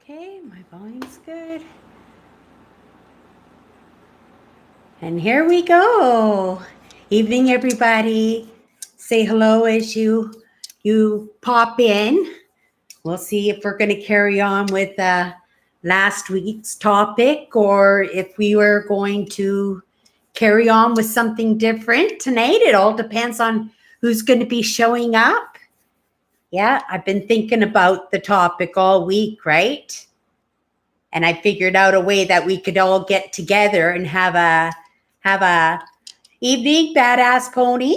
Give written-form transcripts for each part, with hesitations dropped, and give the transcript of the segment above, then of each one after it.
Okay, my volume's good. And here we go. Evening, everybody. Say hello as you pop in. We'll see if we're going to carry on with last week's topic or if we were going to carry on with something different tonight. It all depends on who's going to be showing up. Yeah, I've been thinking about the topic all week, right? And I figured out a way that we could all get together and have a evening badass pony.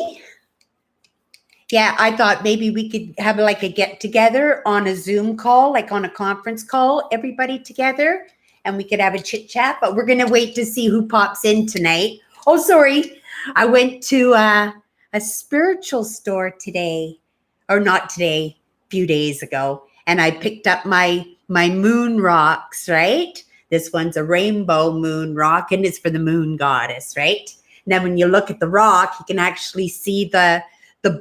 Yeah, I thought maybe we could have like a get together on a Zoom call, like on a conference call, everybody together, and we could have a chit chat. But we're gonna wait to see who pops in tonight. Oh, sorry, I went to a spiritual store today, or not today, a few days ago, and I picked up my moon rocks. Right, this one's a rainbow moon rock, and it's for the moon goddess. Right, now when you look at the rock, you can actually see the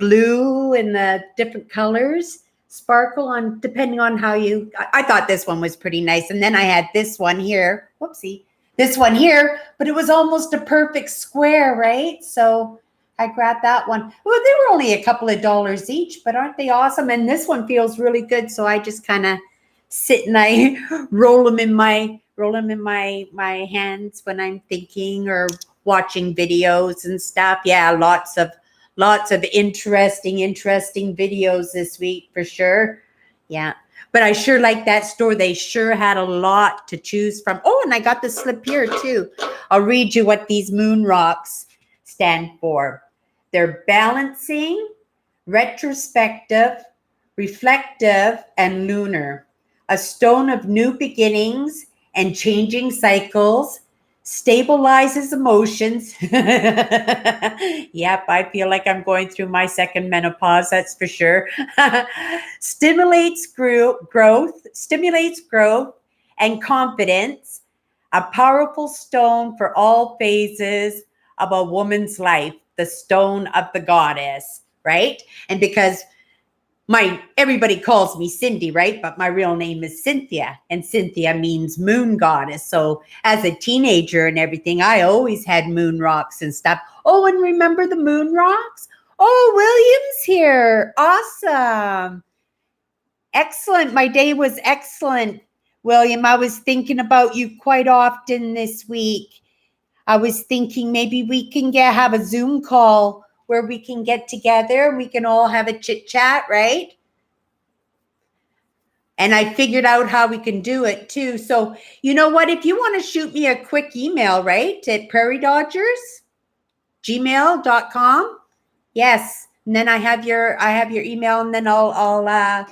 blue and the different colors sparkle on depending on how you. I thought this one was pretty nice, and then I had this one here. Whoopsie, this one here, but it was almost a perfect square, right? So I grabbed that one. Well, they were only a couple of dollars each, but aren't they awesome? And this one feels really good, so I just kind of sit and I roll them in my hands when I'm thinking or watching videos and stuff. Yeah, lots of interesting videos this week for sure. Yeah. But I sure like that store. They sure had a lot to choose from. Oh, and I got the slip here too. I'll read you what these moon rocks stand for. They're balancing, retrospective, reflective, and lunar. A stone of new beginnings and changing cycles, stabilizes emotions. Yep, I feel like I'm going through my second menopause, that's for sure. Stimulates growth and confidence. A powerful stone for all phases of a woman's life, the stone of the goddess, right? And because everybody calls me Cindy, right? But my real name is Cynthia, and Cynthia means moon goddess. So as a teenager and everything, I always had moon rocks and stuff. Oh, and remember the moon rocks? Oh, William's here. Awesome. Excellent. My day was excellent, William. I was thinking about you quite often this week. I was thinking maybe we can have a Zoom call where we can get together and we can all have a chit chat, right? And I figured out how we can do it too. So you know what? If you want to shoot me a quick email, right, at PrairieDodgers, gmail.com. Yes. And then I have your email, and then I'll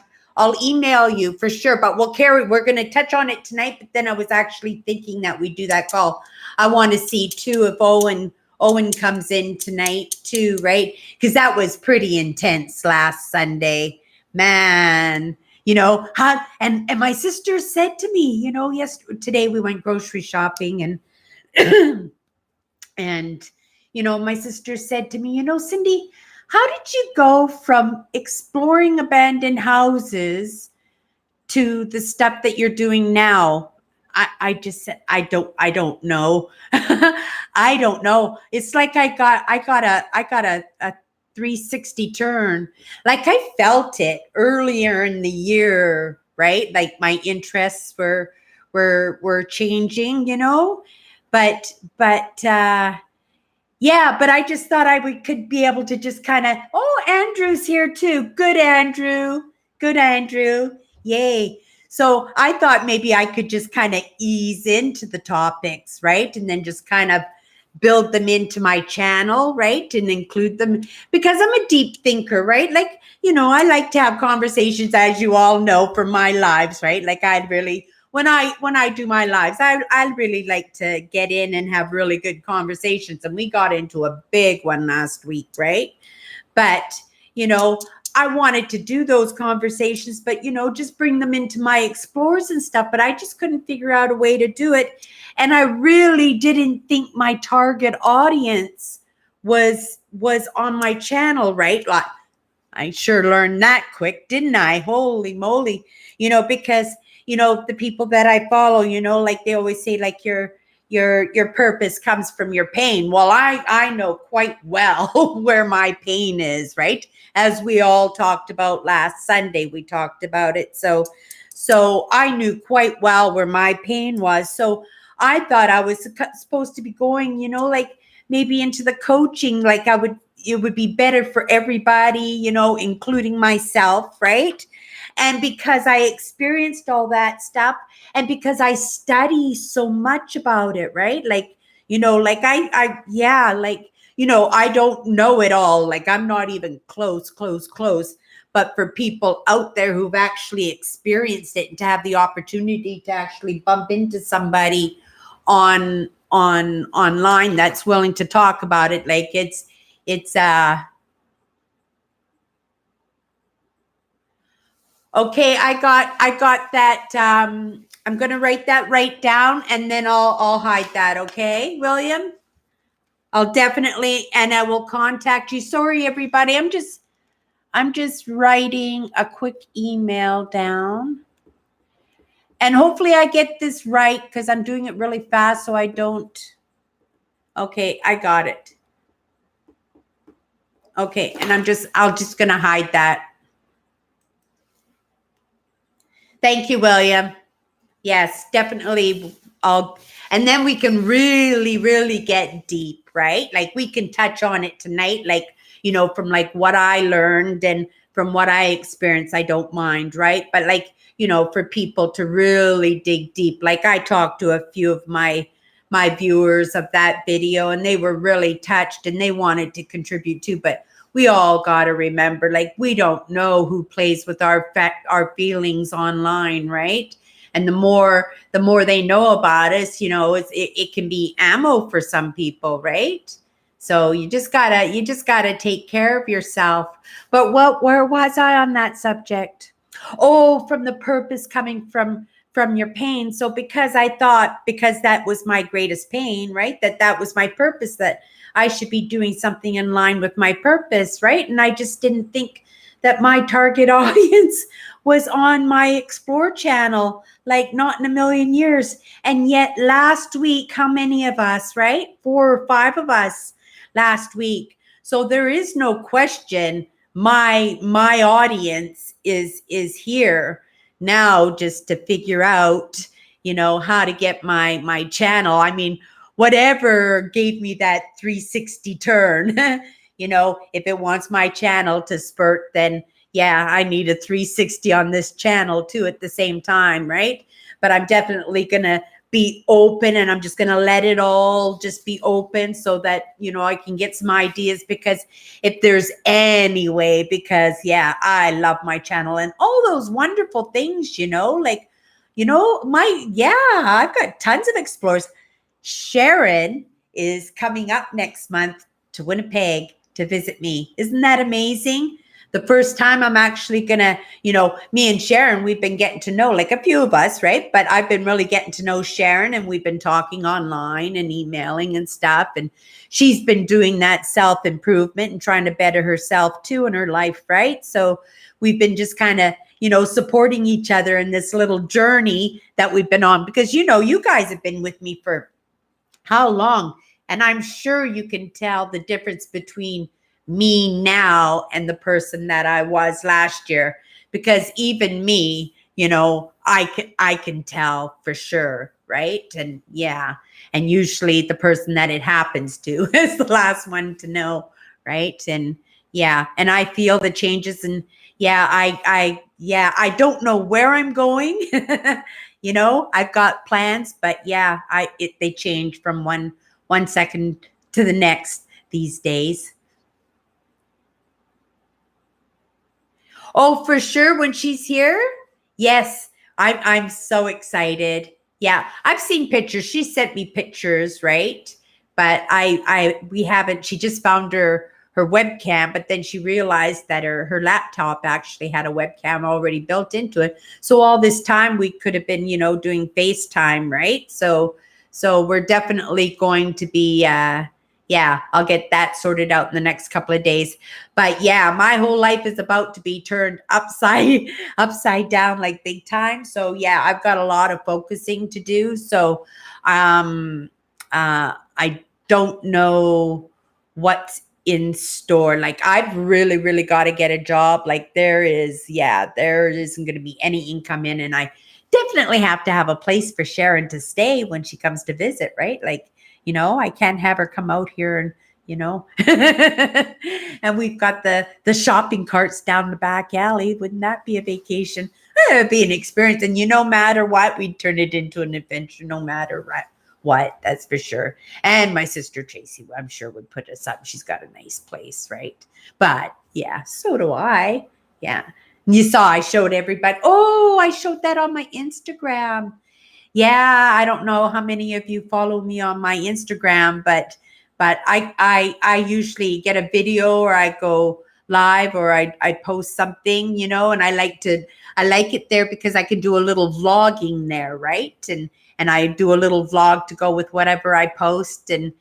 email you for sure. But we're going to touch on it tonight. But then I was actually thinking that we do that call. I want to see too if Owen comes in tonight too, right? Because that was pretty intense last Sunday, man. You know, and my sister said to me, you know, today we went grocery shopping and and you know, my sister said to me, you know, Cindy, how did you go from exploring abandoned houses to the stuff that you're doing now? I just said, I don't know. I don't know. It's like I got a 360 turn. Like I felt it earlier in the year, right? Like my interests were changing, you know, but yeah, but I just thought could be able to just kind of, oh, Andrew's here too. Good, Andrew. Yay. So I thought maybe I could just kind of ease into the topics, right? And then just kind of build them into my channel, right? And include them because I'm a deep thinker, right? Like, you know, I like to have conversations, as you all know, for my lives, right? Like when I do my lives, I really like to get in and have really good conversations. And we got into a big one last week, right? But, you know, I wanted to do those conversations, but, you know, just bring them into my explores and stuff. But I just couldn't figure out a way to do it. And I really didn't think my target audience was on my channel, right? Like, I sure learned that quick, didn't I? Holy moly. You know, because the people that I follow, like they always say, like your purpose comes from your pain. Well, I know quite well where my pain is, right? As we all talked about last Sunday, we talked about it. So I knew quite well where my pain was. So I thought I was supposed to be going, like maybe into the coaching, like it would be better for everybody, including myself, right? And because I experienced all that stuff, and because I study so much about it, right? Like, like yeah, like, I don't know it all. Like, I'm not even close. But for people out there who've actually experienced it and to have the opportunity to actually bump into somebody online that's willing to talk about it, like it's okay. I got that. I'm gonna write that right down, and then I'll hide that. Okay, William. I'll definitely, and I will contact you. Sorry, everybody. I'm just writing a quick email down, and hopefully I get this right because I'm doing it really fast, so I don't. Okay, I got it. Okay, and I'll just gonna hide that. Thank you, William. Yes, definitely. And then we can really, really get deep, right? Like we can touch on it tonight, like, from like what I learned and from what I experienced, I don't mind, right? But like, for people to really dig deep, like I talked to a few of my viewers of that video and they were really touched and they wanted to contribute too. But we all got to remember, like, we don't know who plays with our feelings online, right? And the more they know about us, it can be ammo for some people, right? So you just gotta take care of yourself. But where was I on that subject? Oh, from the purpose coming from your pain. So because I thought, because that was my greatest pain, right? That was my purpose, that I should be doing something in line with my purpose, right? And I just didn't think that my target audience was on my Explore channel, like not in a million years. And yet last week, how many of us, right? 4 or 5 of us last week. So there is no question my audience is here now, just to figure out, how to get my channel. I mean, whatever gave me that 360 turn, if it wants my channel to spurt, then yeah, I need a 360 on this channel too at the same time, right? But I'm definitely going to be open, and I'm just going to let it all just be open so that, I can get some ideas, because if there's any way, because yeah, I love my channel and all those wonderful things, like, I've got tons of explorers. Sharon is coming up next month to Winnipeg to visit me. Isn't that amazing? The first time I'm actually gonna, me and Sharon, we've been getting to know, like a few of us, right? But I've been really getting to know Sharon, and we've been talking online and emailing and stuff. And she's been doing that self-improvement and trying to better herself too in her life, right? So we've been just kind of, supporting each other in this little journey that we've been on, because, you guys have been with me for how long? And I'm sure you can tell the difference between me now and the person that I was last year, because even me, I can tell for sure, right? And yeah, and usually the person that it happens to is the last one to know, right? And yeah, and I feel the changes, and yeah, I don't know where I'm going. I've got plans, but yeah, they change from one second to the next these days. Oh, for sure. When she's here. Yes. I'm so excited. Yeah. I've seen pictures. She sent me pictures, right? But we haven't, she just found her webcam, but then she realized that her laptop actually had a webcam already built into it. So all this time we could have been, doing FaceTime, right? So we're definitely going to be yeah, I'll get that sorted out in the next couple of days. But yeah, my whole life is about to be turned upside down like big time. So yeah, I've got a lot of focusing to do. So I don't know what's in store. Like I've really got to get a job. Like there isn't going to be any income in, and I definitely have to have a place for Sharon to stay when she comes to visit, right? Like, I can't have her come out here and, and we've got the shopping carts down the back alley. Wouldn't that be a vacation? It would be an experience. And no matter what, we'd turn it into an adventure, no matter what, that's for sure. And my sister Tracy, I'm sure, would put us up. She's got a nice place, right? But yeah, so do I. Yeah. You saw I showed everybody. Oh, I showed that on my Instagram. Yeah, I don't know how many of you follow me on my Instagram, but I usually get a video, or I go live, or I post something, and I like it there because I can do a little vlogging there, right? And I do a little vlog to go with whatever I post, and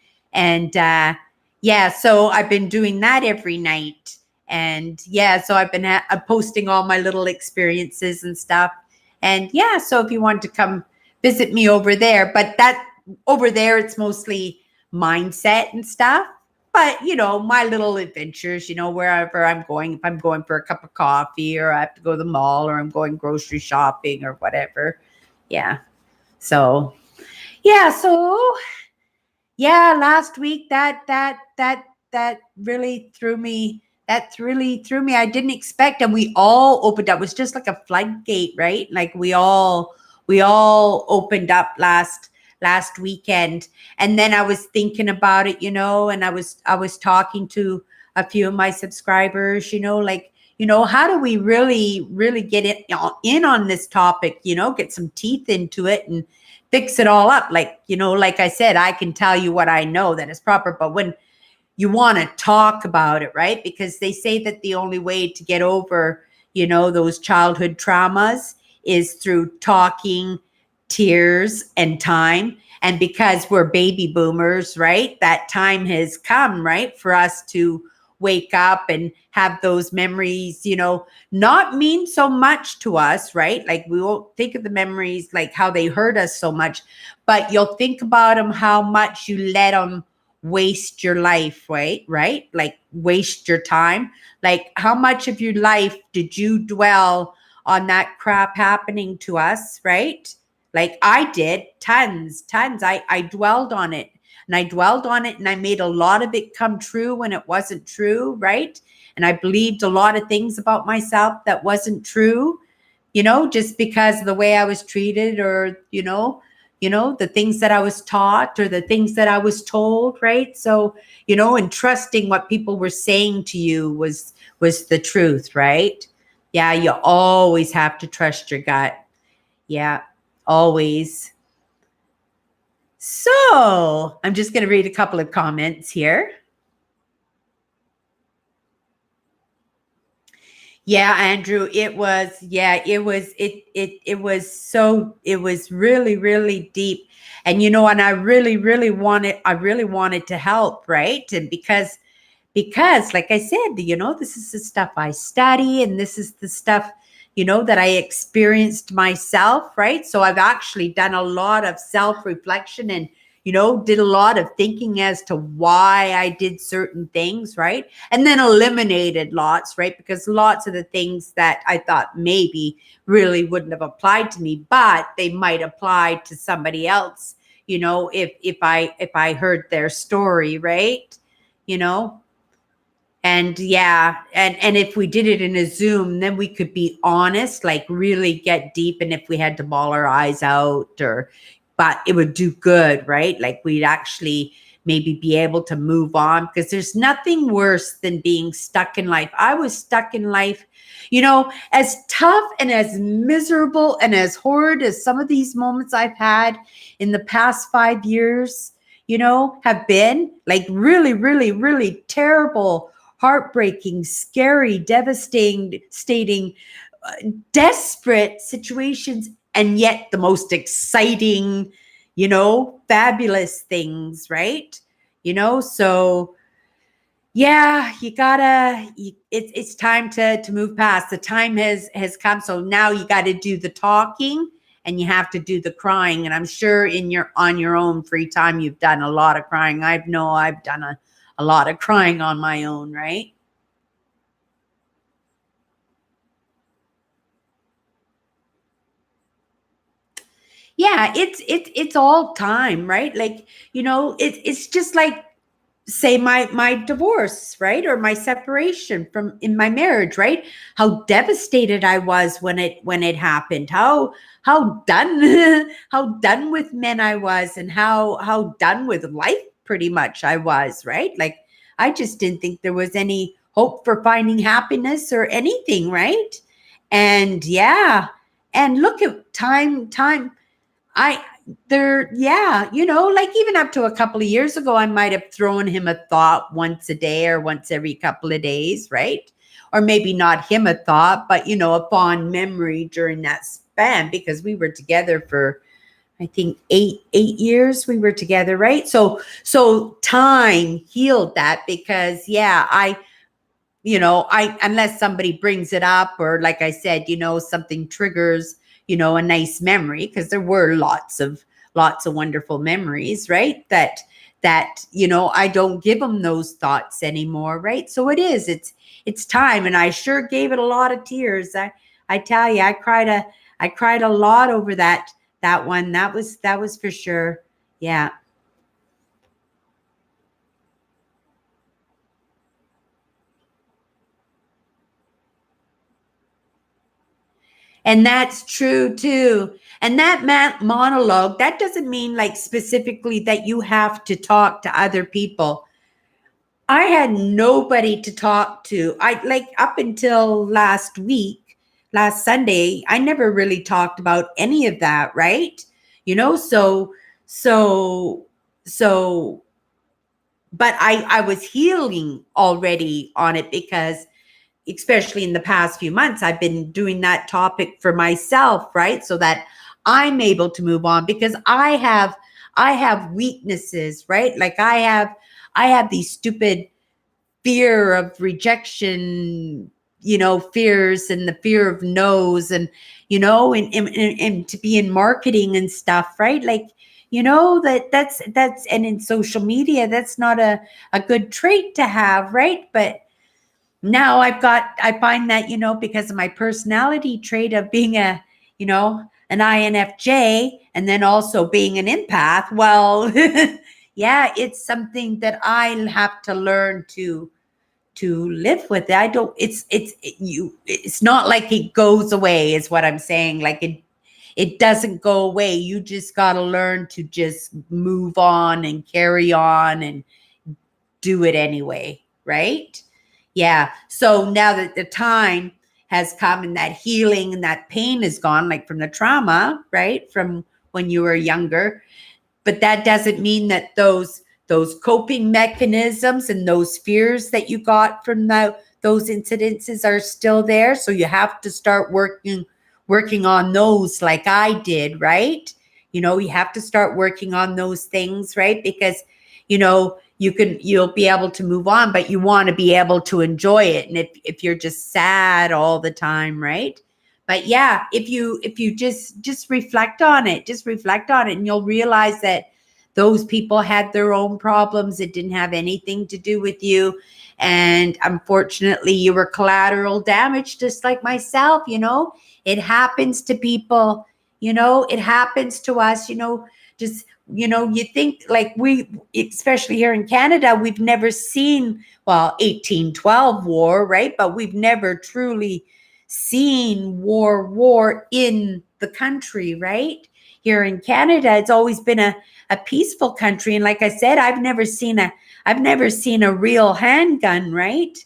yeah, so I've been doing that every night. And yeah, so I've been posting all my little experiences and stuff. And yeah, so if you want to come visit me over there, but that over there, it's mostly mindset and stuff. But my little adventures, wherever I'm going, if I'm going for a cup of coffee, or I have to go to the mall, or I'm going grocery shopping, or whatever. Yeah. So last week that really threw me. That really threw me. I didn't expect, and we all opened up. It was just like a floodgate, right? Like we all opened up last weekend. And then I was thinking about it, and I was talking to a few of my subscribers, like, how do we really get in on this topic, get some teeth into it and fix it all up. Like, like I said, I can tell you what I know that is proper, but when you want to talk about it, right? Because they say that the only way to get over, those childhood traumas is through talking, tears, and time. And because we're baby boomers, right? That time has come, right? For us to wake up and have those memories, not mean so much to us, right? Like we won't think of the memories like how they hurt us so much, but you'll think about them, how much you let them waste your life, right? Like waste your time. Like how much of your life did you dwell on that crap happening to us, right? Like I did tons. I dwelled on it, and I made a lot of it come true when it wasn't true, right? And I believed a lot of things about myself that wasn't true, just because of the way I was treated, or, the things that I was taught, or the things that I was told, right? So, and trusting what people were saying to you was the truth, right? Yeah, you always have to trust your gut. Yeah, always. So I'm just going to read a couple of comments here. Yeah, Andrew, it was really deep. And and I really wanted to help, right? And because like I said, this is the stuff I study, and this is the stuff that I experienced myself, right? So I've actually done a lot of self-reflection, and did a lot of thinking as to why I did certain things, right? And then eliminated lots, right? Because lots of the things that I thought maybe really wouldn't have applied to me, but they might apply to somebody else, if I heard their story, right? And yeah, and if we did it in a Zoom, then we could be honest, like really get deep. And if we had to bawl our eyes out, but it would do good, right? Like we'd actually maybe be able to move on, because there's nothing worse than being stuck in life. I was stuck in life, as tough and as miserable and as horrid as some of these moments I've had in the past 5 years, have been, like really terrible, heartbreaking, scary, devastating, desperate situations, and yet the most exciting, fabulous things, right? So yeah, it's time to move past. The time has come. So now you got to do the talking and you have to do the crying. And I'm sure on your own free time, you've done a lot of crying. I've done a lot of crying on my own, right? Yeah, it's all time, right? Like, it's just like, say, my divorce, right? Or my separation from in my marriage, right? How devastated I was when it happened. How done how done with men I was, and how done with life pretty much I was, right? Like, I just didn't think there was any hope for finding happiness or anything, right? And yeah, and look at time. I there yeah, like, even up to a couple of years ago, I might have thrown him a thought once a day or once every couple of days, right? Or maybe not him a thought, but a fond memory during that span, because we were together for, I think, 8 years we were together, right? So time healed that, because yeah, I unless somebody brings it up, or like I said, something triggers, a nice memory, because there were lots of wonderful memories, right? That I don't give them those thoughts anymore, right? So it's time, and I sure gave it a lot of tears. I tell you, I cried a lot over that one. That was for sure. Yeah. And that's true too. And that monologue, that doesn't mean like specifically that you have to talk to other people. I had nobody to talk to. I like, up until last week, last Sunday, I never really talked about any of that, right? So so but I was healing already on it, because especially in the past few months, I've been doing that topic for myself, right? So that I'm able to move on, because I have weaknesses, right? Like, I have these stupid fear of rejection, fears, and the fear of no's, and and to be in marketing and stuff, right? Like, that's and in social media, that's not a good trait to have, right? But now I find that, because of my personality trait of being an INFJ, and then also being an empath, well, yeah, it's something that I have to learn to live with. I don't it's not like it goes away, is what I'm saying. Like, it doesn't go away. You just got to learn to just move on and carry on and do it anyway, right? Yeah. So now that the time has come, and that healing and that pain is gone, like from the trauma, right? From when you were younger. But that doesn't mean that those coping mechanisms and those fears that you got from those incidences are still there. So you have to start working on those, like I did, right? You have to start working on those things, right? Because you'll be able to move on, but you want to be able to enjoy it. And if you're just sad all the time, right? But yeah, if you just reflect on it, and you'll realize that those people had their own problems. It didn't have anything to do with you. And unfortunately, you were collateral damage, just like myself. It happens to people. It happens to us. Just, you think, like, we, especially here in Canada, we've never seen, well, 1812 war, right? But we've never truly seen war in the country, right? Here in Canada, it's always been a peaceful country. And like I said, I've never seen a real handgun, right?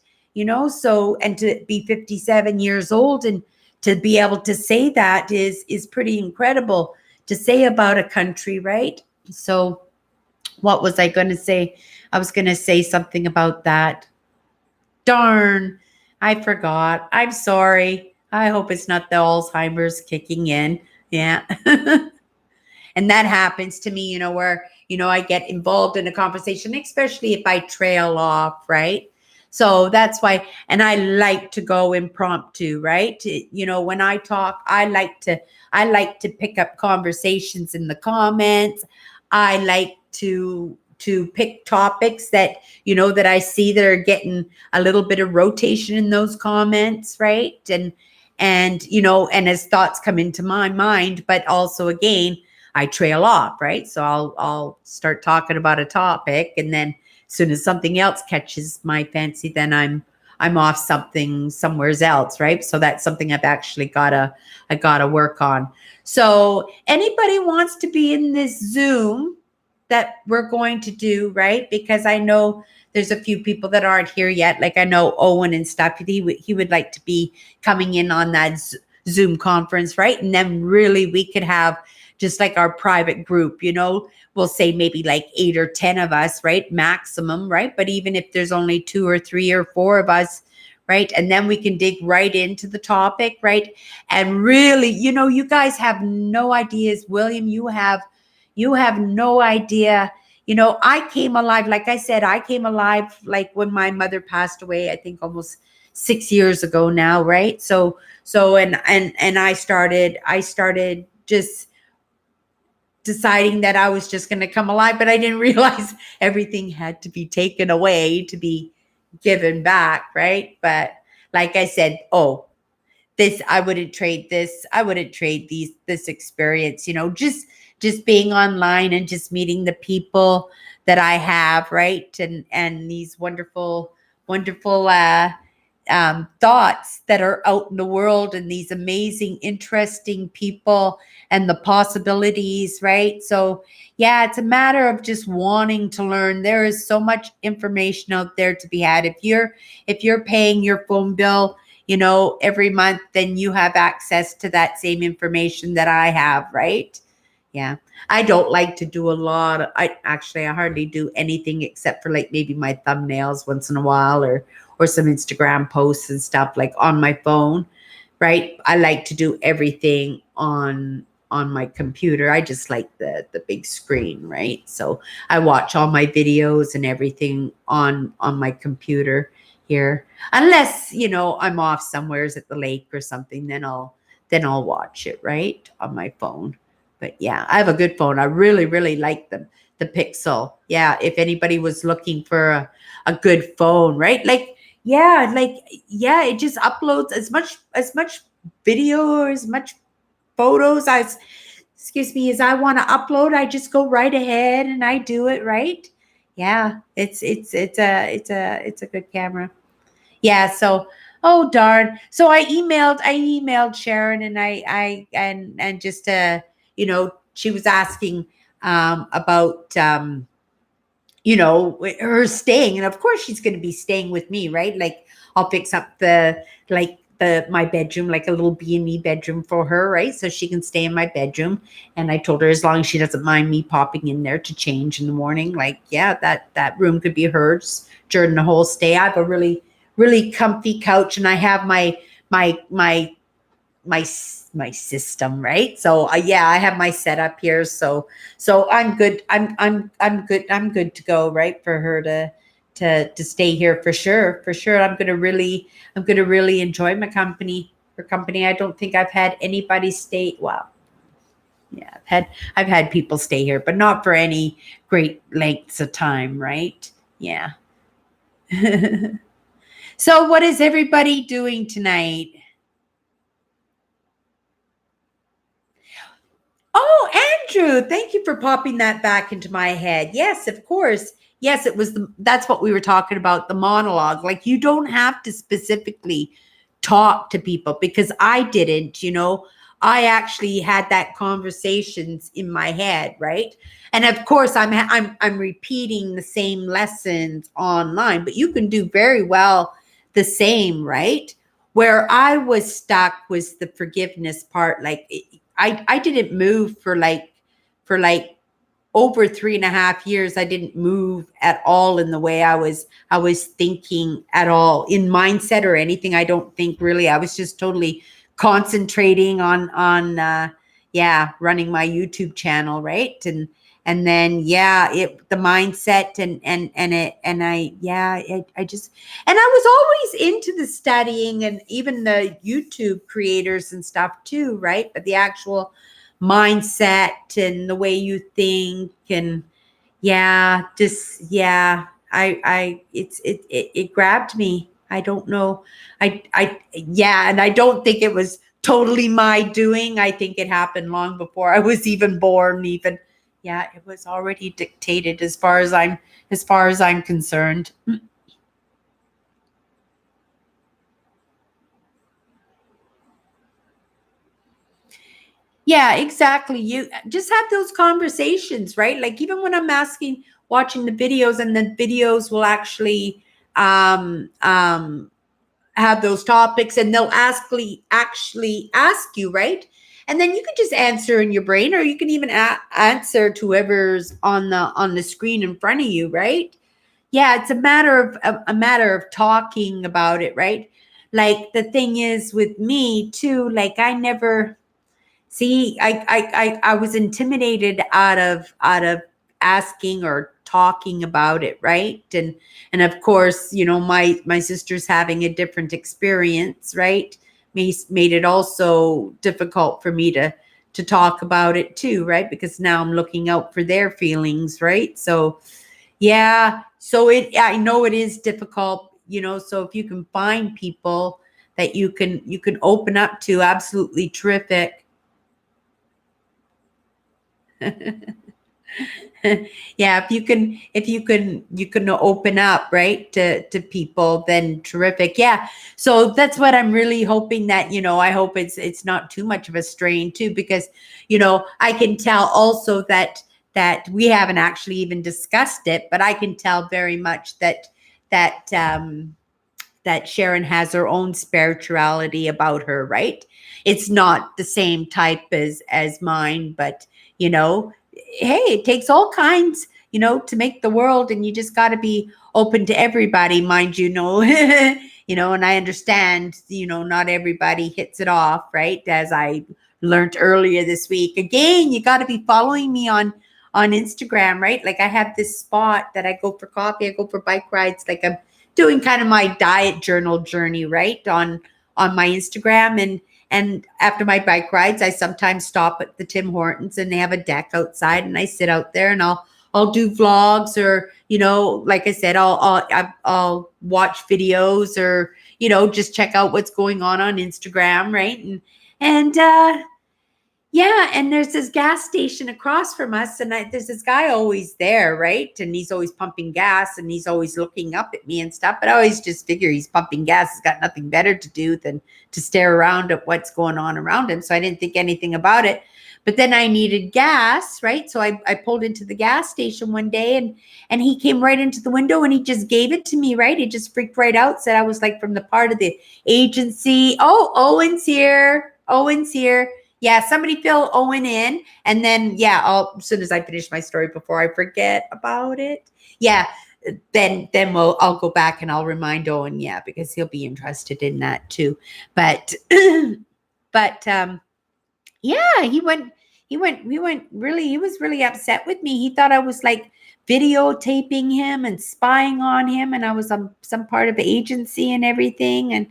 So, and to be 57 years old and to be able to say that is pretty incredible to say about a country, right? So, what was I going to say? I was going to say something about that. Darn, I forgot. I'm sorry. I hope it's not the Alzheimer's kicking in. Yeah. And that happens to me, where I get involved in a conversation, especially if I trail off, right? So that's why, and I like to go impromptu, right? When I talk, I like to pick up conversations in the comments. I like to pick topics that I see that are getting a little bit of rotation in those comments, right? And as thoughts come into my mind, but also again, I trail off, right? So I'll start talking about a topic, and then as soon as something else catches my fancy, then I'm off somewhere else, right? So that's something I gotta work on. So anybody wants to be in this Zoom that we're going to do, right? Because I know there's a few people that aren't here yet. Like I know Owen and stuff. He would like to be coming in on that Zoom conference, right? And then really we could have just like our private group, we'll say maybe like 8 or 10 of us, right? Maximum, right? But even if there's only 2 or 3 or 4 of us, right? And then we can dig right into the topic, right? And really, you guys have no ideas. William, you have no idea. I came alive, like I said, I came alive like when my mother passed away, I think almost 6 years ago now, right? And I started just deciding that I was just going to come alive, but I didn't realize everything had to be taken away to be given back, right? But like I said, I wouldn't trade this. I wouldn't trade this experience, just being online and just meeting the people that I have, right? And these wonderful, wonderful thoughts that are out in the world, and these amazing, interesting people and the possibilities, right? So yeah, it's a matter of just wanting to learn. There is so much information out there to be had. If you're paying your phone bill, every month, then you have access to that same information that I have, right? Yeah. I don't like to do a lot. I hardly do anything except for like maybe my thumbnails once in a while, or some Instagram posts and stuff like on my phone, right? I like to do everything on my computer. I just like the big screen, right? So I watch all my videos and everything on my computer here. Unless, I'm off somewheres at the lake or something, then I'll watch it, right? On my phone. But yeah, I have a good phone. I really, really like the Pixel. Yeah, if anybody was looking for a good phone, right? Yeah, it just uploads as much video or as much photos as I want to upload. I just go right ahead and I do it, right? Yeah, it's a good camera. Yeah, so oh darn. So I emailed Sharon, and and just she was asking about her staying, and of course she's going to be staying with me, right? Like I'll fix up my bedroom, like a little B&E bedroom for her, right? So she can stay in my bedroom. And I told her as long as she doesn't mind me popping in there to change in the morning, like yeah, that room could be hers during the whole stay. I have a really, really comfy couch, and I have my system, right? So yeah, I have my setup here, so I'm good. I'm good. I'm good to go, right? For her to stay here for sure. For sure. I'm gonna really enjoy my company. Her company. I don't think I've had anybody stay. Well, yeah, I've had people stay here, but not for any great lengths of time, right? Yeah. So what is everybody doing tonight? Oh, Andrew, thank you for popping that back into my head. Yes, of course. Yes, that's what we were talking about, the monologue. Like you don't have to specifically talk to people, because I didn't, I actually had that conversations in my head, right? And of course I'm repeating the same lessons online, but you can do very well the same, right? Where I was stuck was the forgiveness part. Like I didn't move for like over 3.5 years. I didn't move at all in the way I was thinking at all in mindset or anything. I don't think really. I was just totally concentrating on running my YouTube channel, right? And then, yeah, the mindset I just, and I was always into the studying and even the YouTube creators and stuff too, right? But the actual mindset and the way you think and yeah, just yeah, it grabbed me. I don't know. Yeah, and I don't think it was totally my doing. I think it happened long before I was even born, even. Yeah, it was already dictated as far as I'm concerned. Yeah, exactly. You just have those conversations, right? Like even when I'm watching the videos, and the videos will actually um um have those topics, and they'll actually ask you, right? And then you can just answer in your brain, or you can even answer to whoever's on the screen in front of you, right? Yeah, it's a matter of talking about it, right? Like the thing is with me too, like I never see, I was intimidated out of asking or talking about it, right? And of course, you know, my sister's having a different experience, right? Made it also difficult for me to talk about it too, right? Because now I'm looking out for their feelings, right? So yeah, so I know it is difficult, you know, so if you can find people that you can open up to, absolutely terrific. Yeah, if you can open up, right, to people, then terrific. Yeah, so that's what I'm really hoping, that, you know, I hope it's not too much of a strain too, because, you know, I can tell also that we haven't actually even discussed it, but I can tell very much that that Sharon has her own spirituality about her, right? It's not the same type as mine, but, you know, hey, it takes all kinds, you know, to make the world, and you just got to be open to everybody, mind you know. You know, and I understand, you know, not everybody hits it off, right? As I learned earlier this week. Again, you got to be following me on Instagram, right? Like I have this spot that I go for coffee, I go for bike rides, like I'm doing kind of my diet journal journey, right? On my Instagram, and after my bike rides, I sometimes stop at the Tim Hortons, and they have a deck outside, and I sit out there, and I'll do vlogs, or, you know, like I said, I'll watch videos, or, you know, just check out what's going on Instagram, right? And yeah, and there's this gas station across from us, and there's this guy always there, right? And he's always pumping gas, and he's always looking up at me and stuff. But I always just figure he's pumping gas. He's got nothing better to do than to stare around at what's going on around him. So I didn't think anything about it. But then I needed gas, right? So I pulled into the gas station one day, and he came right into the window, and he just gave it to me, right? He just freaked right out, said I was like from the part of the agency. Oh, Owen's here. Owen's here. Yeah, somebody fill Owen in, and then yeah, as soon as I finish my story before I forget about it, yeah, then I'll go back and I'll remind Owen, yeah, because he'll be interested in that too. But but yeah, he was really upset with me. He thought I was like videotaping him and spying on him, and I was on some part of the agency and everything. And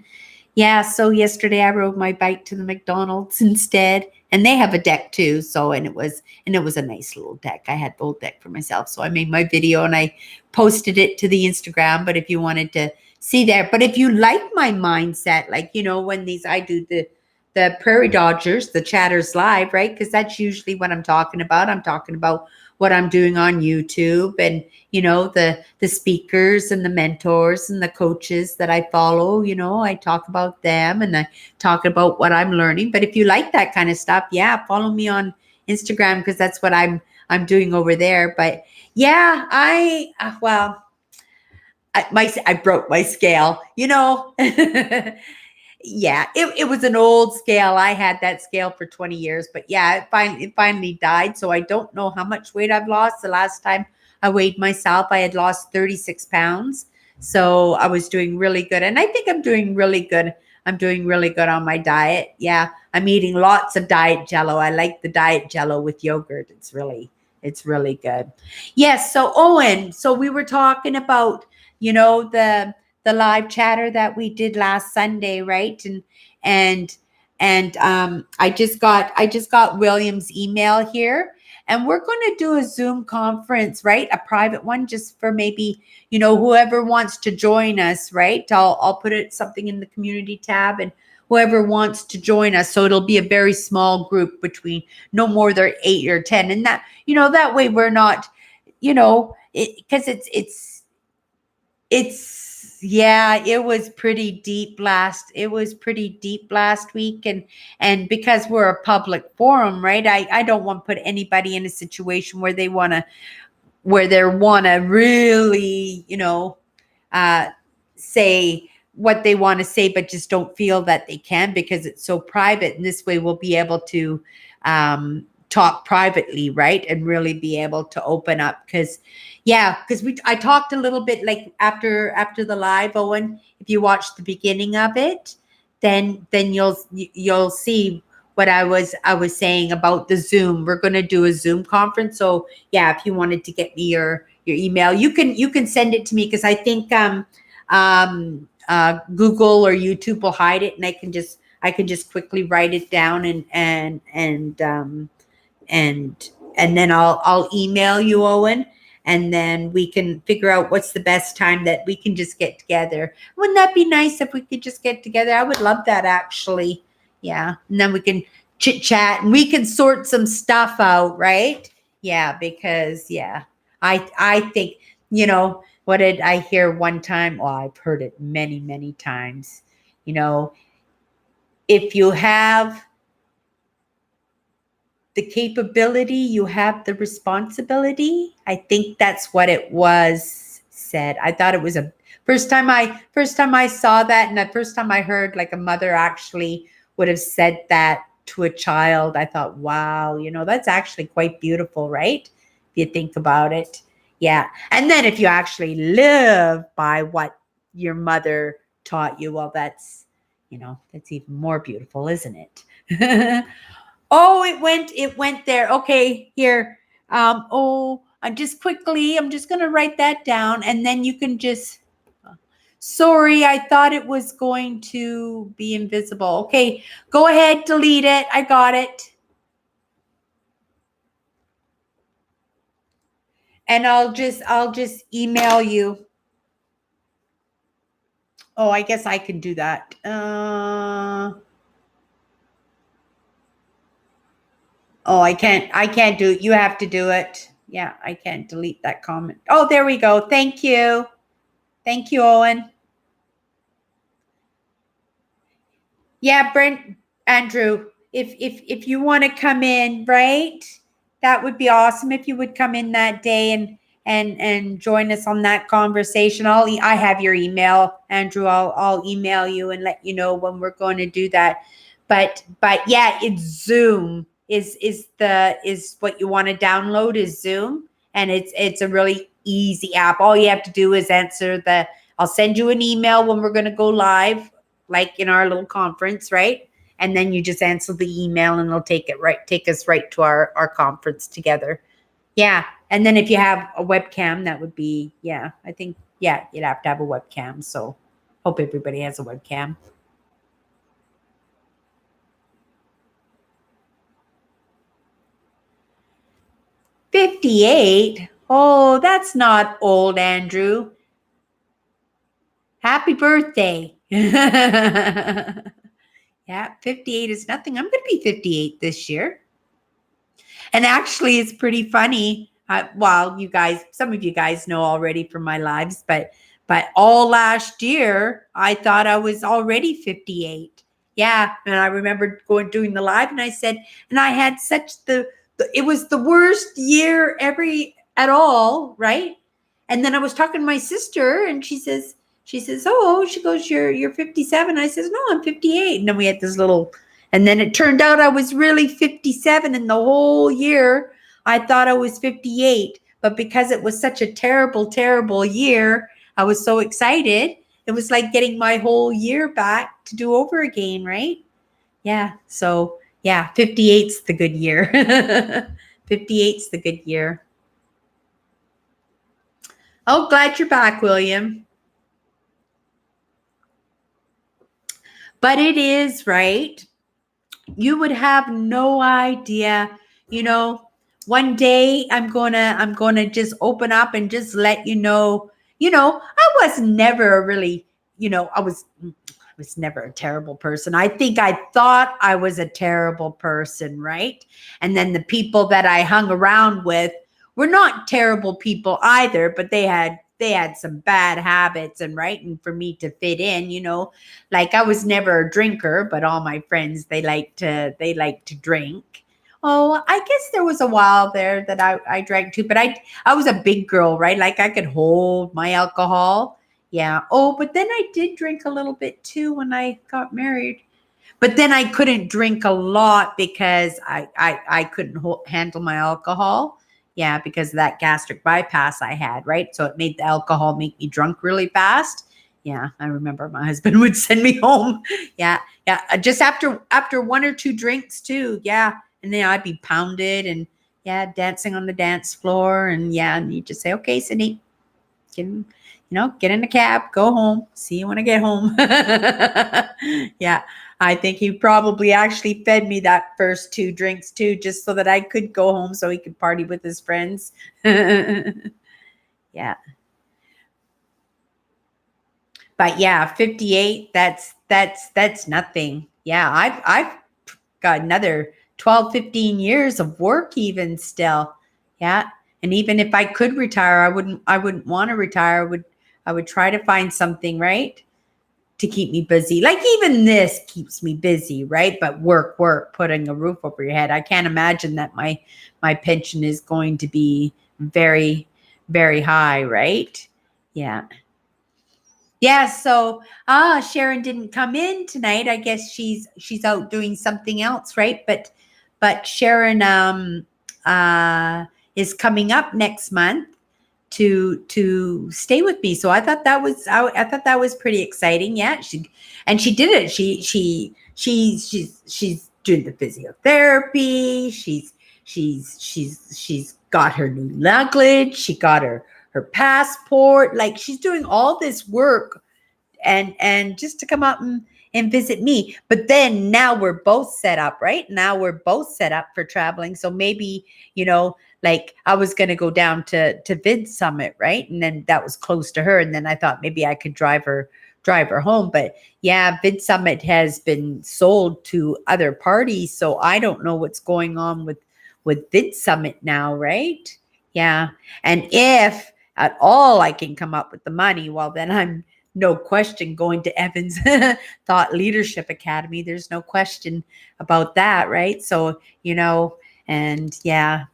yeah, so yesterday I rode my bike to the McDonald's instead, and they have a deck too. So and it was a nice little deck. I had the whole deck for myself. So I made my video and I posted it to the Instagram. But if you wanted to see there, but if you like my mindset, like, you know, when I do the Prairie Dodgers, the Chatters Live, right? Because that's usually what I'm talking about. I'm talking about what I'm doing on YouTube, and, you know, the speakers and the mentors and the coaches that I follow, you know, I talk about them, and I talk about what I'm learning. But if you like that kind of stuff, yeah, follow me on Instagram, because that's what I'm doing over there. But yeah, I broke my scale, you know. Yeah, it was an old scale. I had that scale for 20 years, but yeah, it finally died. So I don't know how much weight I've lost. The last time I weighed myself, I had lost 36 pounds. So I was doing really good. And I think I'm doing really good. I'm doing really good on my diet. Yeah, I'm eating lots of diet jello. I like the diet jello with yogurt. It's really good. Yes. So Owen, so we were talking about, the live chatter that we did last Sunday, right? And I just got William's email here, and we're going to do a Zoom conference, right? A private one, just for maybe, whoever wants to join us, right? I'll put it something in the community tab, and whoever wants to join us. So it'll be a very small group, between no more than 8 or 10, and that way we're not, because yeah, it was pretty deep last week, and because we're a public forum, right? I don't want to put anybody in a situation where they want to really, uh, say what they want to say, but just don't feel that they can, because it's so private. And this way we'll be able to talk privately, right? And really be able to open up. Because I talked a little bit, like, after the live, Owen. If you watch the beginning of it, then you'll see what I was saying about the Zoom. We're going to do a Zoom conference. So yeah, if you wanted to get me your email, you can send it to me, because I think Google or YouTube will hide it, and I can just quickly write it down, and then I'll email you, Owen, and then we can figure out what's the best time that we can just get together. Wouldn't that be nice if we could just get together? I would love that, actually. Yeah, and then we can chit chat, and we can sort some stuff out, right? Yeah, because I think, what did I hear one time? Well, I've heard it many, many times. You know, if you have the capability, you have the responsibility. I think that's what it was said. I thought it was a first time I saw that, and the first time I heard, like, a mother actually would have said that to a child. I thought, wow, that's actually quite beautiful, right? If you think about it. Yeah. And then if you actually live by what your mother taught you, well, that's even more beautiful, isn't it? Oh, it went there. Okay, here. I'm just gonna write that down, and then you can just. Sorry, I thought it was going to be invisible. Okay, go ahead, delete it. I got it. And I'll just email you. Oh, I guess I can do that. Oh, I can't do it. You have to do it. Yeah, I can't delete that comment. Oh, there we go. Thank you. Thank you, Owen. Yeah, Brent, Andrew, if you want to come in, right? That would be awesome if you would come in that day and join us on that conversation. I have your email, Andrew. I'll email you and let you know when we're going to do that. But yeah, it's Zoom is what you want to download is Zoom, and it's a really easy app. All you have to do is answer the. I'll send you an email when we're going to go live, like in our little conference, right? And then you just answer the email, and it'll take us right to our conference together. Yeah. And then if you have a webcam, that would be, yeah, I think, yeah, you'd have to have a webcam. So hope everybody has a webcam. 58. Oh, that's not old, Andrew. Happy birthday. Yeah, 58 is nothing. I'm going to be 58 this year. And actually, it's pretty funny. Well, some of you guys know already from my lives, but all last year, I thought I was already 58. Yeah, and I remember doing the live, and I said, and I had it was the worst year ever at all, right? And then I was talking to my sister, and she says, oh, she goes, you're 57. I says, no, I'm 58. And then we had this little. And then it turned out I was really 57, and the whole year I thought I was 58. But because it was such a terrible, terrible year, I was so excited. It was like getting my whole year back to do over again, right? Yeah. So, yeah, 58's the good year. 58's the good year. Oh, glad you're back, William. But it is, right? You would have no idea, you know, one day I'm gonna just open up and just let you know, I was never really, I was never a terrible person. I think I thought I was a terrible person, right? And then the people that I hung around with were not terrible people either, but they had some bad habits, and right, and for me to fit in, like I was never a drinker, but all my friends they like to drink. Oh, I guess there was a while there that I drank too, but I was a big girl, right? Like I could hold my alcohol. Yeah. Oh, but then I did drink a little bit too when I got married. But then I couldn't drink a lot because I couldn't handle my alcohol. Yeah, because of that gastric bypass I had, right? So it made the alcohol make me drunk really fast. Yeah, I remember my husband would send me home. Yeah, yeah, just after one or two drinks too. Yeah, and then I'd be pounded and yeah, dancing on the dance floor, and yeah, and you just say, okay, Sydney, get in the cab, go home. See you when I get home. Yeah, I think he probably actually fed me that first two drinks too, just so that I could go home so he could party with his friends. Yeah. But yeah, 58, that's nothing. Yeah, I've got another 12, 15 years of work even still. Yeah. And even if I could retire, I wouldn't want to retire. I would try to find something, right? To keep me busy. Like even this keeps me busy, right? But work, putting a roof over your head. I can't imagine that my pension is going to be very, very high, right? Yeah. Yeah, so Sharon didn't come in tonight. I guess she's out doing something else, right? But Sharon is coming up next month to stay with me. So I thought that was pretty exciting. Yeah, she did it. She's doing the physiotherapy. She's got her new luggage. She got her passport. Like she's doing all this work and just to come up and visit me. But then now we're both set up, right? Now we're both set up for traveling. So maybe, like I was going to go down to Vid Summit, right? And then that was close to her. And then I thought maybe I could drive her home. But yeah, Vid Summit has been sold to other parties. So I don't know what's going on with Vid Summit now, right? Yeah. And if at all I can come up with the money, well, then I'm no question going to Evans Thought Leadership Academy. There's no question about that, right? So, and yeah,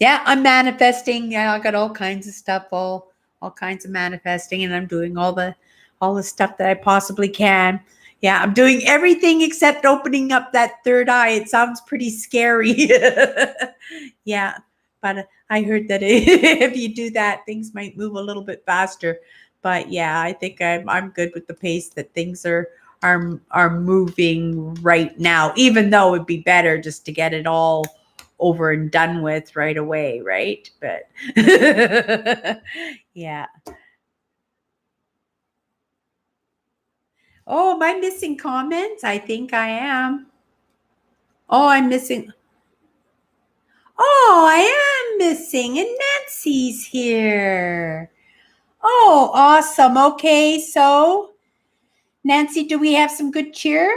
I'm manifesting. Yeah, I got all kinds of stuff, all kinds of manifesting, and I'm doing all the stuff that I possibly can. Yeah, I'm doing everything except opening up that third eye. It sounds pretty scary. Yeah, but I heard that if you do that, things might move a little bit faster. But yeah, I think I'm good with the pace that things are moving right now. Even though it'd be better just to get it all over and done with right away, right? But yeah. Oh, am I missing comments? I think I am. Oh, I'm missing. Oh, I am missing. And Nancy's here. Oh, awesome. Okay, so Nancy, do we have some good cheer?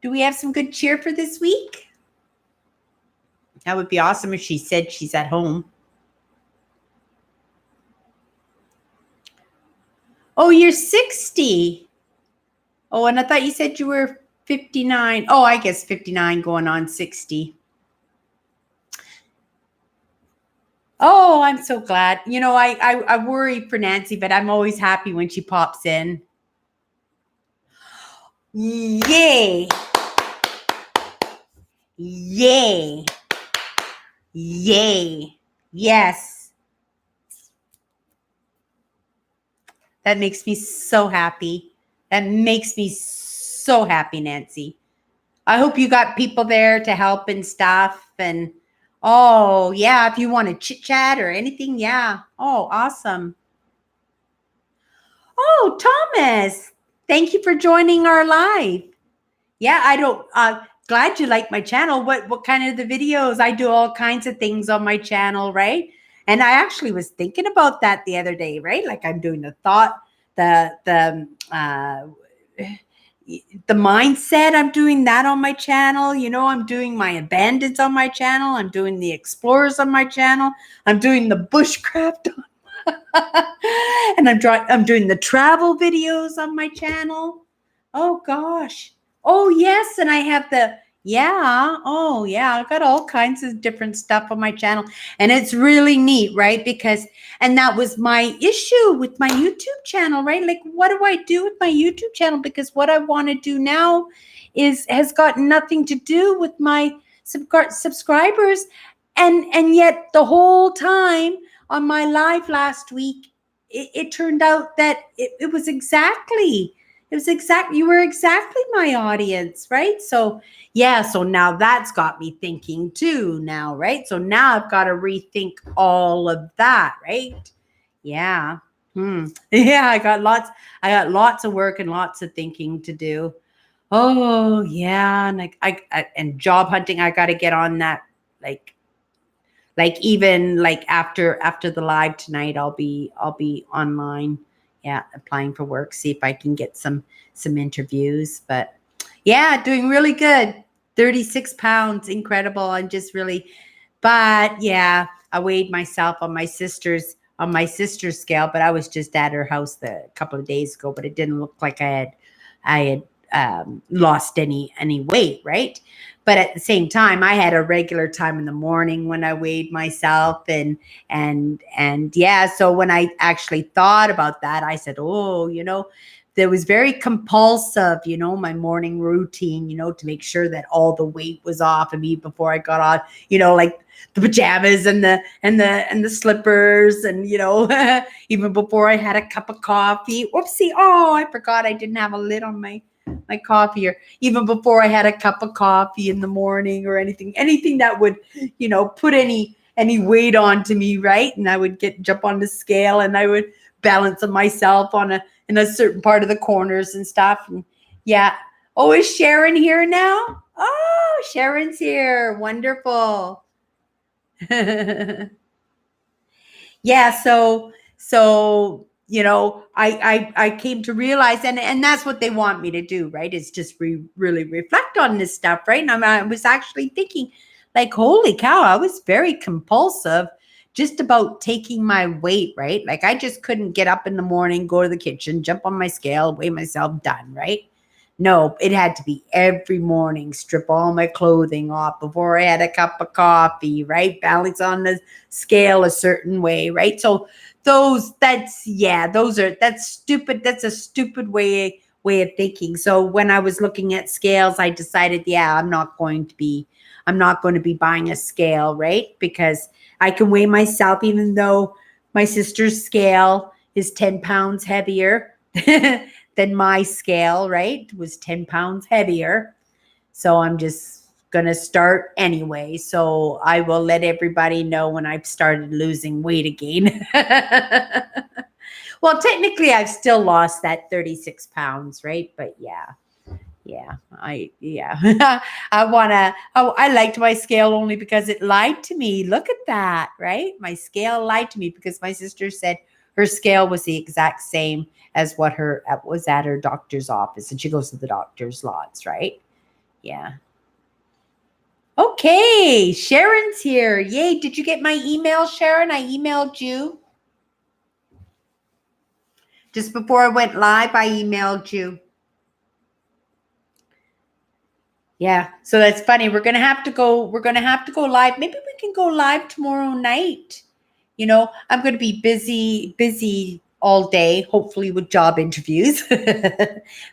Do we have some good cheer for this week? That would be awesome if she said she's at home. Oh, you're 60. Oh, and I thought you said you were 59. Oh, I guess 59 going on 60. Oh, I'm so glad. I worry for Nancy, but I'm always happy when she pops in. Yay. Yay. Yay. Yes. That makes me so happy. That makes me so happy, Nancy. I hope you got people there to help and stuff. And Oh, yeah. If you want to chit chat or anything. Yeah. Oh, awesome. Oh, Thomas. Thank you for joining our live. Yeah, I don't glad you like my channel. What kind of the videos? I do all kinds of things on my channel, right? And I actually was thinking about that the other day, right? Like I'm doing the mindset. I'm doing that on my channel. I'm doing my abandons on my channel. I'm doing the explorers on my channel. I'm doing the bushcraft and I'm doing the travel videos on my channel. Oh gosh. Oh yes, and I have the yeah. Oh yeah, I've got all kinds of different stuff on my channel. And it's really neat, right? Because and that was my issue with my YouTube channel, right? Like what do I do with my YouTube channel? Because what I want to do now has got nothing to do with my subscribers. And yet the whole time on my live last week, it turned out that you were exactly my audience, right? So yeah, so now that's got me thinking too now, right? So now I've got to rethink all of that, right? Yeah. Yeah, I got lots of work and lots of thinking to do. Oh yeah, and and job hunting, I got to get on that. Like even like after the live tonight, I'll be online, yeah, applying for work, see if I can get some interviews. But yeah, doing really good. 36 pounds, incredible. I'm just really, but yeah, I weighed myself on my sister's scale, but I was just at her house a couple of days ago, but it didn't look like I had lost any weight, right? But at the same time, I had a regular time in the morning when I weighed myself, and yeah. So when I actually thought about that, I said, oh, there was very compulsive, my morning routine, to make sure that all the weight was off of me before I got on, like the pajamas and the slippers, and even before I had a cup of coffee. Whoopsie! Oh, I forgot I didn't have a lid on my coffee, or even before I had a cup of coffee in the morning, or anything that would, put any weight onto me, right? And I would jump on the scale, and I would balance myself in a certain part of the corners and stuff. And yeah. Oh, is Sharon here now? Oh, Sharon's here. Wonderful. Yeah, so I came to realize, and that's what they want me to do, right? Is just really reflect on this stuff, right? And I was actually thinking, like, holy cow, I was very compulsive just about taking my weight, right? Like I just couldn't get up in the morning, go to the kitchen, jump on my scale, weigh myself, done, right? No, it had to be every morning, strip all my clothing off before I had a cup of coffee, right? Balance on the scale a certain way, right? So that's stupid. That's a stupid way of thinking. So when I was looking at scales, I decided, yeah, I'm not going to be buying a scale, right? Because I can weigh myself, even though my sister's scale is 10 pounds heavier than my scale, right? Was 10 pounds heavier. So I'm just going to start anyway. So I will let everybody know when I've started losing weight again. Well, technically, I've still lost that 36 pounds, right? But yeah. Yeah, I liked my scale only because it lied to me. Look at that, right? My scale lied to me because my sister said her scale was the exact same as what her was at her doctor's office, and she goes to the doctor's lots, right? Yeah. Okay, Sharon's here. Yay! Did you get my email, Sharon? I emailed you just before I went live. I emailed you. Yeah, so that's funny. We're gonna have to go live. Maybe we can go live tomorrow night. I'm gonna be busy all day, hopefully with job interviews.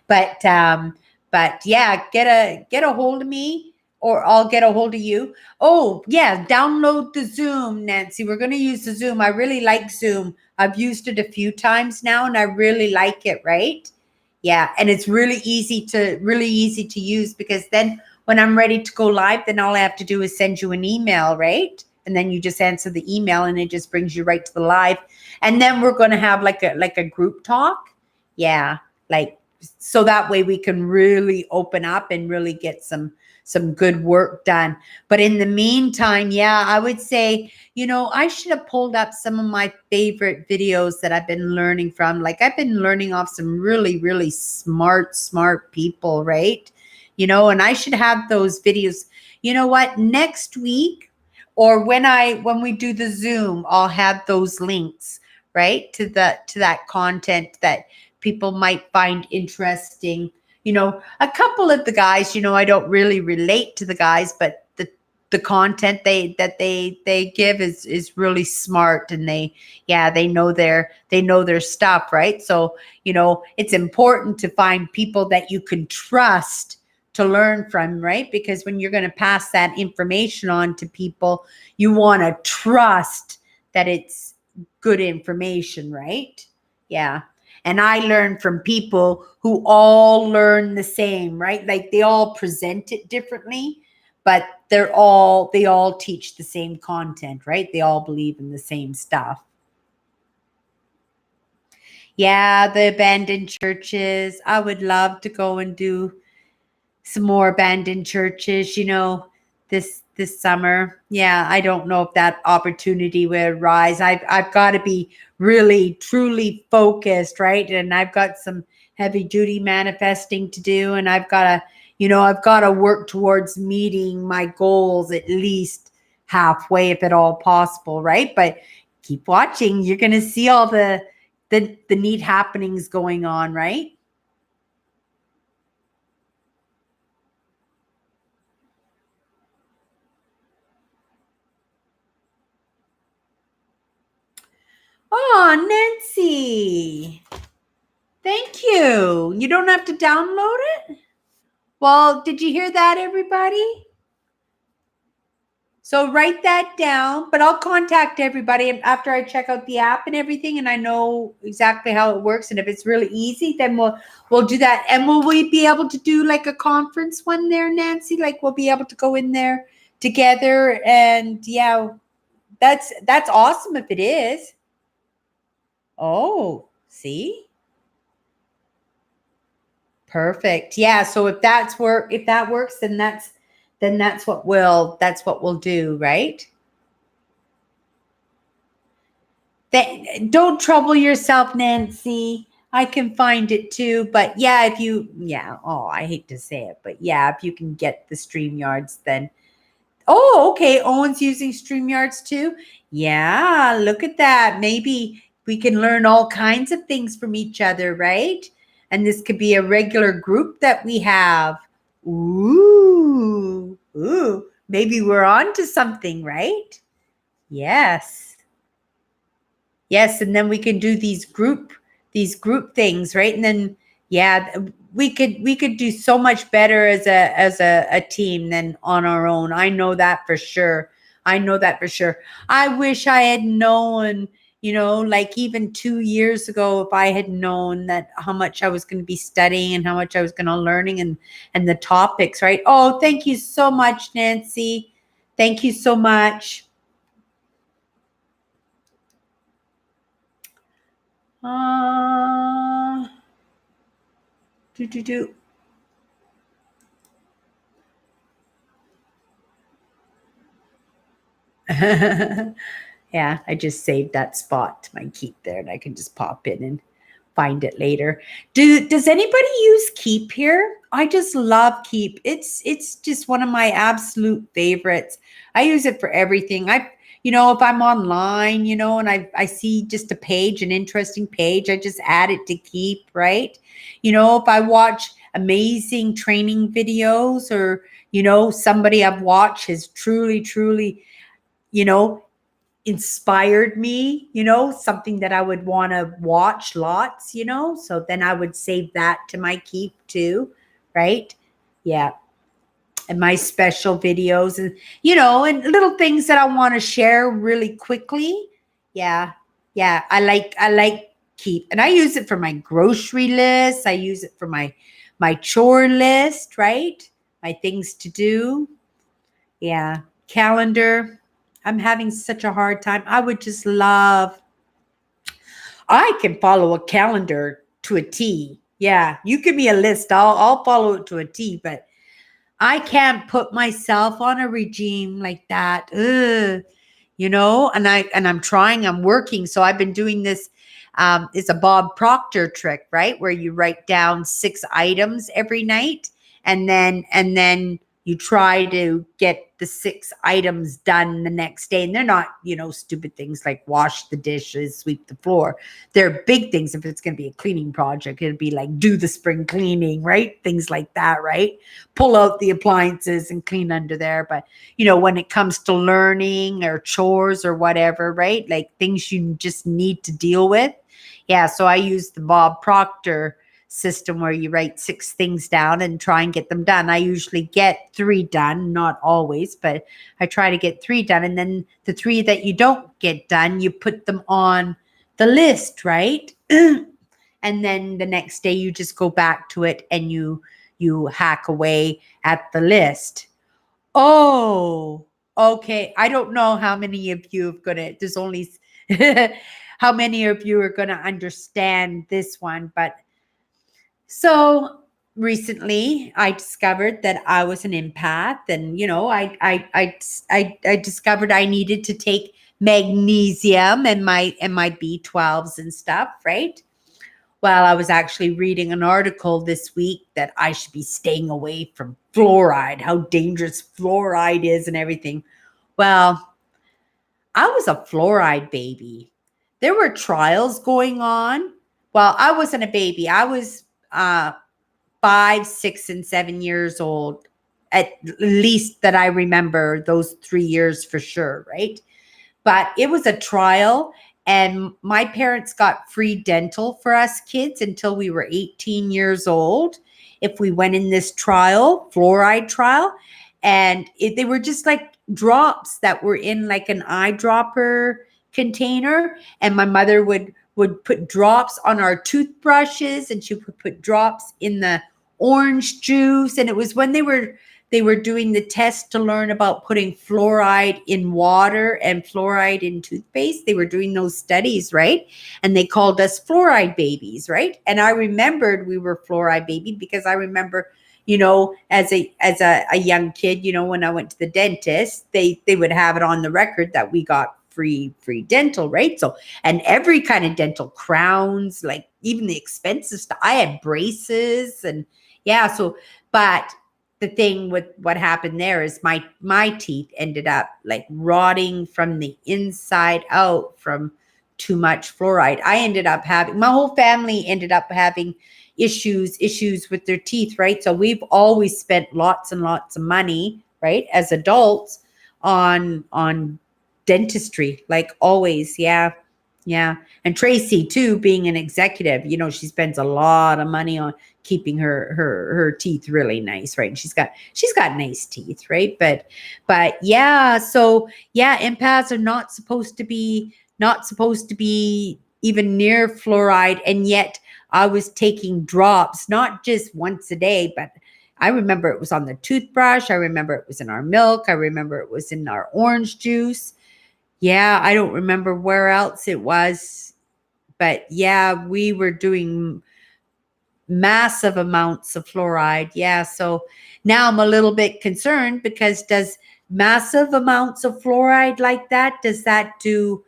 but yeah, get a hold of me, or I'll get a hold of you. Oh yeah, download the Zoom, Nancy. We're gonna use the Zoom. I really like Zoom. I've used it a few times now, and I really like it, right? Yeah, and it's really easy to use, because then when I'm ready to go live, then all I have to do is send you an email, right? And then you just answer the email and it just brings you right to the live. And then we're going to have like a group talk. Yeah. Like, so that way we can really open up and really get some good work done. But in the meantime, yeah, I would say, I should have pulled up some of my favorite videos that I've been learning from. Like, I've been learning off some really, really smart people, right? And I should have those videos. You know what? Next week, or when we do the Zoom, I'll have those links, right? To that content that people might find interesting. A couple of the guys, I don't really relate to the guys, but the content they give is really smart, and they know their stuff, right? So, it's important to find people that you can trust to learn from, right? Because when you're going to pass that information on to people, you want to trust that it's good information, right? Yeah. And I learn from people who all learn the same, right? Like, they all present it differently, but they all teach the same content, right? They all believe in the same stuff. Yeah, the abandoned churches. I would love to go and do some more abandoned churches, this summer. Yeah, I don't know if that opportunity will arise. I've got to be really truly focused, right? And I've got some heavy duty manifesting to do, and I've got to work towards meeting my goals at least halfway, if at all possible, right? But keep watching. You're going to see all the neat happenings going on, right? Oh, Nancy. Thank you. You don't have to download it? Well, did you hear that, everybody? So write that down, but I'll contact everybody after I check out the app and everything, and I know exactly how it works. And if it's really easy, then we'll do that. And will we be able to do like a conference one there, Nancy? Like, we'll be able to go in there together, and yeah, that's awesome if it is. Oh, see? Perfect. Yeah. So if that works, then that's what we'll do, right? Don't trouble yourself, Nancy. I can find it too. But yeah, oh, I hate to say it, but yeah, if you can get the StreamYards, then oh, okay. Owen's using StreamYards too. Yeah, look at that. Maybe we can learn all kinds of things from each other, right? And this could be a regular group that we have. Ooh. Maybe we're on to something, right? Yes. Yes, and then we can do these group things, right? And then yeah, we could do so much better as a team than on our own. I know that for sure. I know that for sure. I wish I had known, like even 2 years ago, if I had known that how much I was going to be studying and how much I was going to learning and the topics, right? Oh, thank you so much, Nancy. Thank you so much. Uh, do. Yeah, I just saved that spot to my Keep there, and I can just pop in and find it later. Does anybody use Keep here? I just love Keep. It's just one of my absolute favorites. I use it for everything. If I'm online, and I see just a page, an interesting page, I just add it to Keep, right? If I watch amazing training videos, or somebody I've watched has truly, you know, inspired me, something that I would want to watch lots, so then I would save that to my Keep too, right? Yeah. And my special videos, and little things that I want to share really quickly. Yeah. Yeah. I like Keep, and I use it for my grocery list. I use it for my chore list, right? my things to do. Yeah. Calendar. I'm having such a hard time. I would just love, I can follow a calendar to a T. Yeah. You give me a list. I'll follow it to a T, but I can't put myself on a regime like that. Ugh. And I'm trying, I'm working. So I've been doing this. It's a Bob Proctor trick, right? Where you write down 6 items every night, and then you try to get the 6 items done the next day. And they're not, stupid things like wash the dishes, sweep the floor. They're big things. If it's going to be a cleaning project, it'd be like do the spring cleaning, right? Things like that, right? Pull out the appliances and clean under there. But when it comes to learning or chores or whatever, right? Like things you just need to deal with. Yeah. So I use the Bob Proctor system where you write 6 things down and try and get them done. I usually get 3 done, not always, but I try to get 3 done. And then the 3 that you don't get done, you put them on the list, right? And then the next day you just go back to it and you hack away at the list. Oh, okay. I don't know how many of you have gonna, there's only how many of you are gonna understand this one, but so recently I discovered that I was an empath, and I discovered I needed to take magnesium and my B12s and stuff, right? Well, I was actually reading an article this week that I should be staying away from fluoride, how dangerous fluoride is and everything. Well, I was a fluoride baby. There were trials going on. Well, I wasn't a baby. I was 5, 6, and 7 years old, at least that I remember those 3 years for sure, right? But it was a trial, and my parents got free dental for us kids until we were 18 years old if we went in this trial, fluoride trial. And they were just like drops that were in like an eyedropper container. And my mother would put drops on our toothbrushes, and she would put drops in the orange juice. And it was when they were doing the test to learn about putting fluoride in water and fluoride in toothpaste. They were doing those studies, right? And they called us fluoride babies, right? And I remembered we were fluoride baby because I remember, as a young kid, when I went to the dentist, they would have it on the record that we got free dental, right? So, and every kind of dental, crowns, like even the expensive stuff. I had braces, and yeah, so, but the thing with what happened there is my teeth ended up like rotting from the inside out from too much fluoride. I ended up having, my whole family ended up having issues with their teeth, right? So we've always spent lots and lots of money, right, as adults on dentistry, like always. Yeah. Yeah. And Tracy too, being an executive, she spends a lot of money on keeping her teeth really nice, right? And she's got nice teeth, right? But yeah, so yeah, empaths are not supposed to be even near fluoride. And yet I was taking drops, not just once a day, but I remember it was on the toothbrush. I remember it was in our milk. I remember it was in our orange juice. Yeah, I don't remember where else it was, but yeah, we were doing massive amounts of fluoride. Yeah, so now I'm a little bit concerned, because does massive amounts of fluoride like that, does that do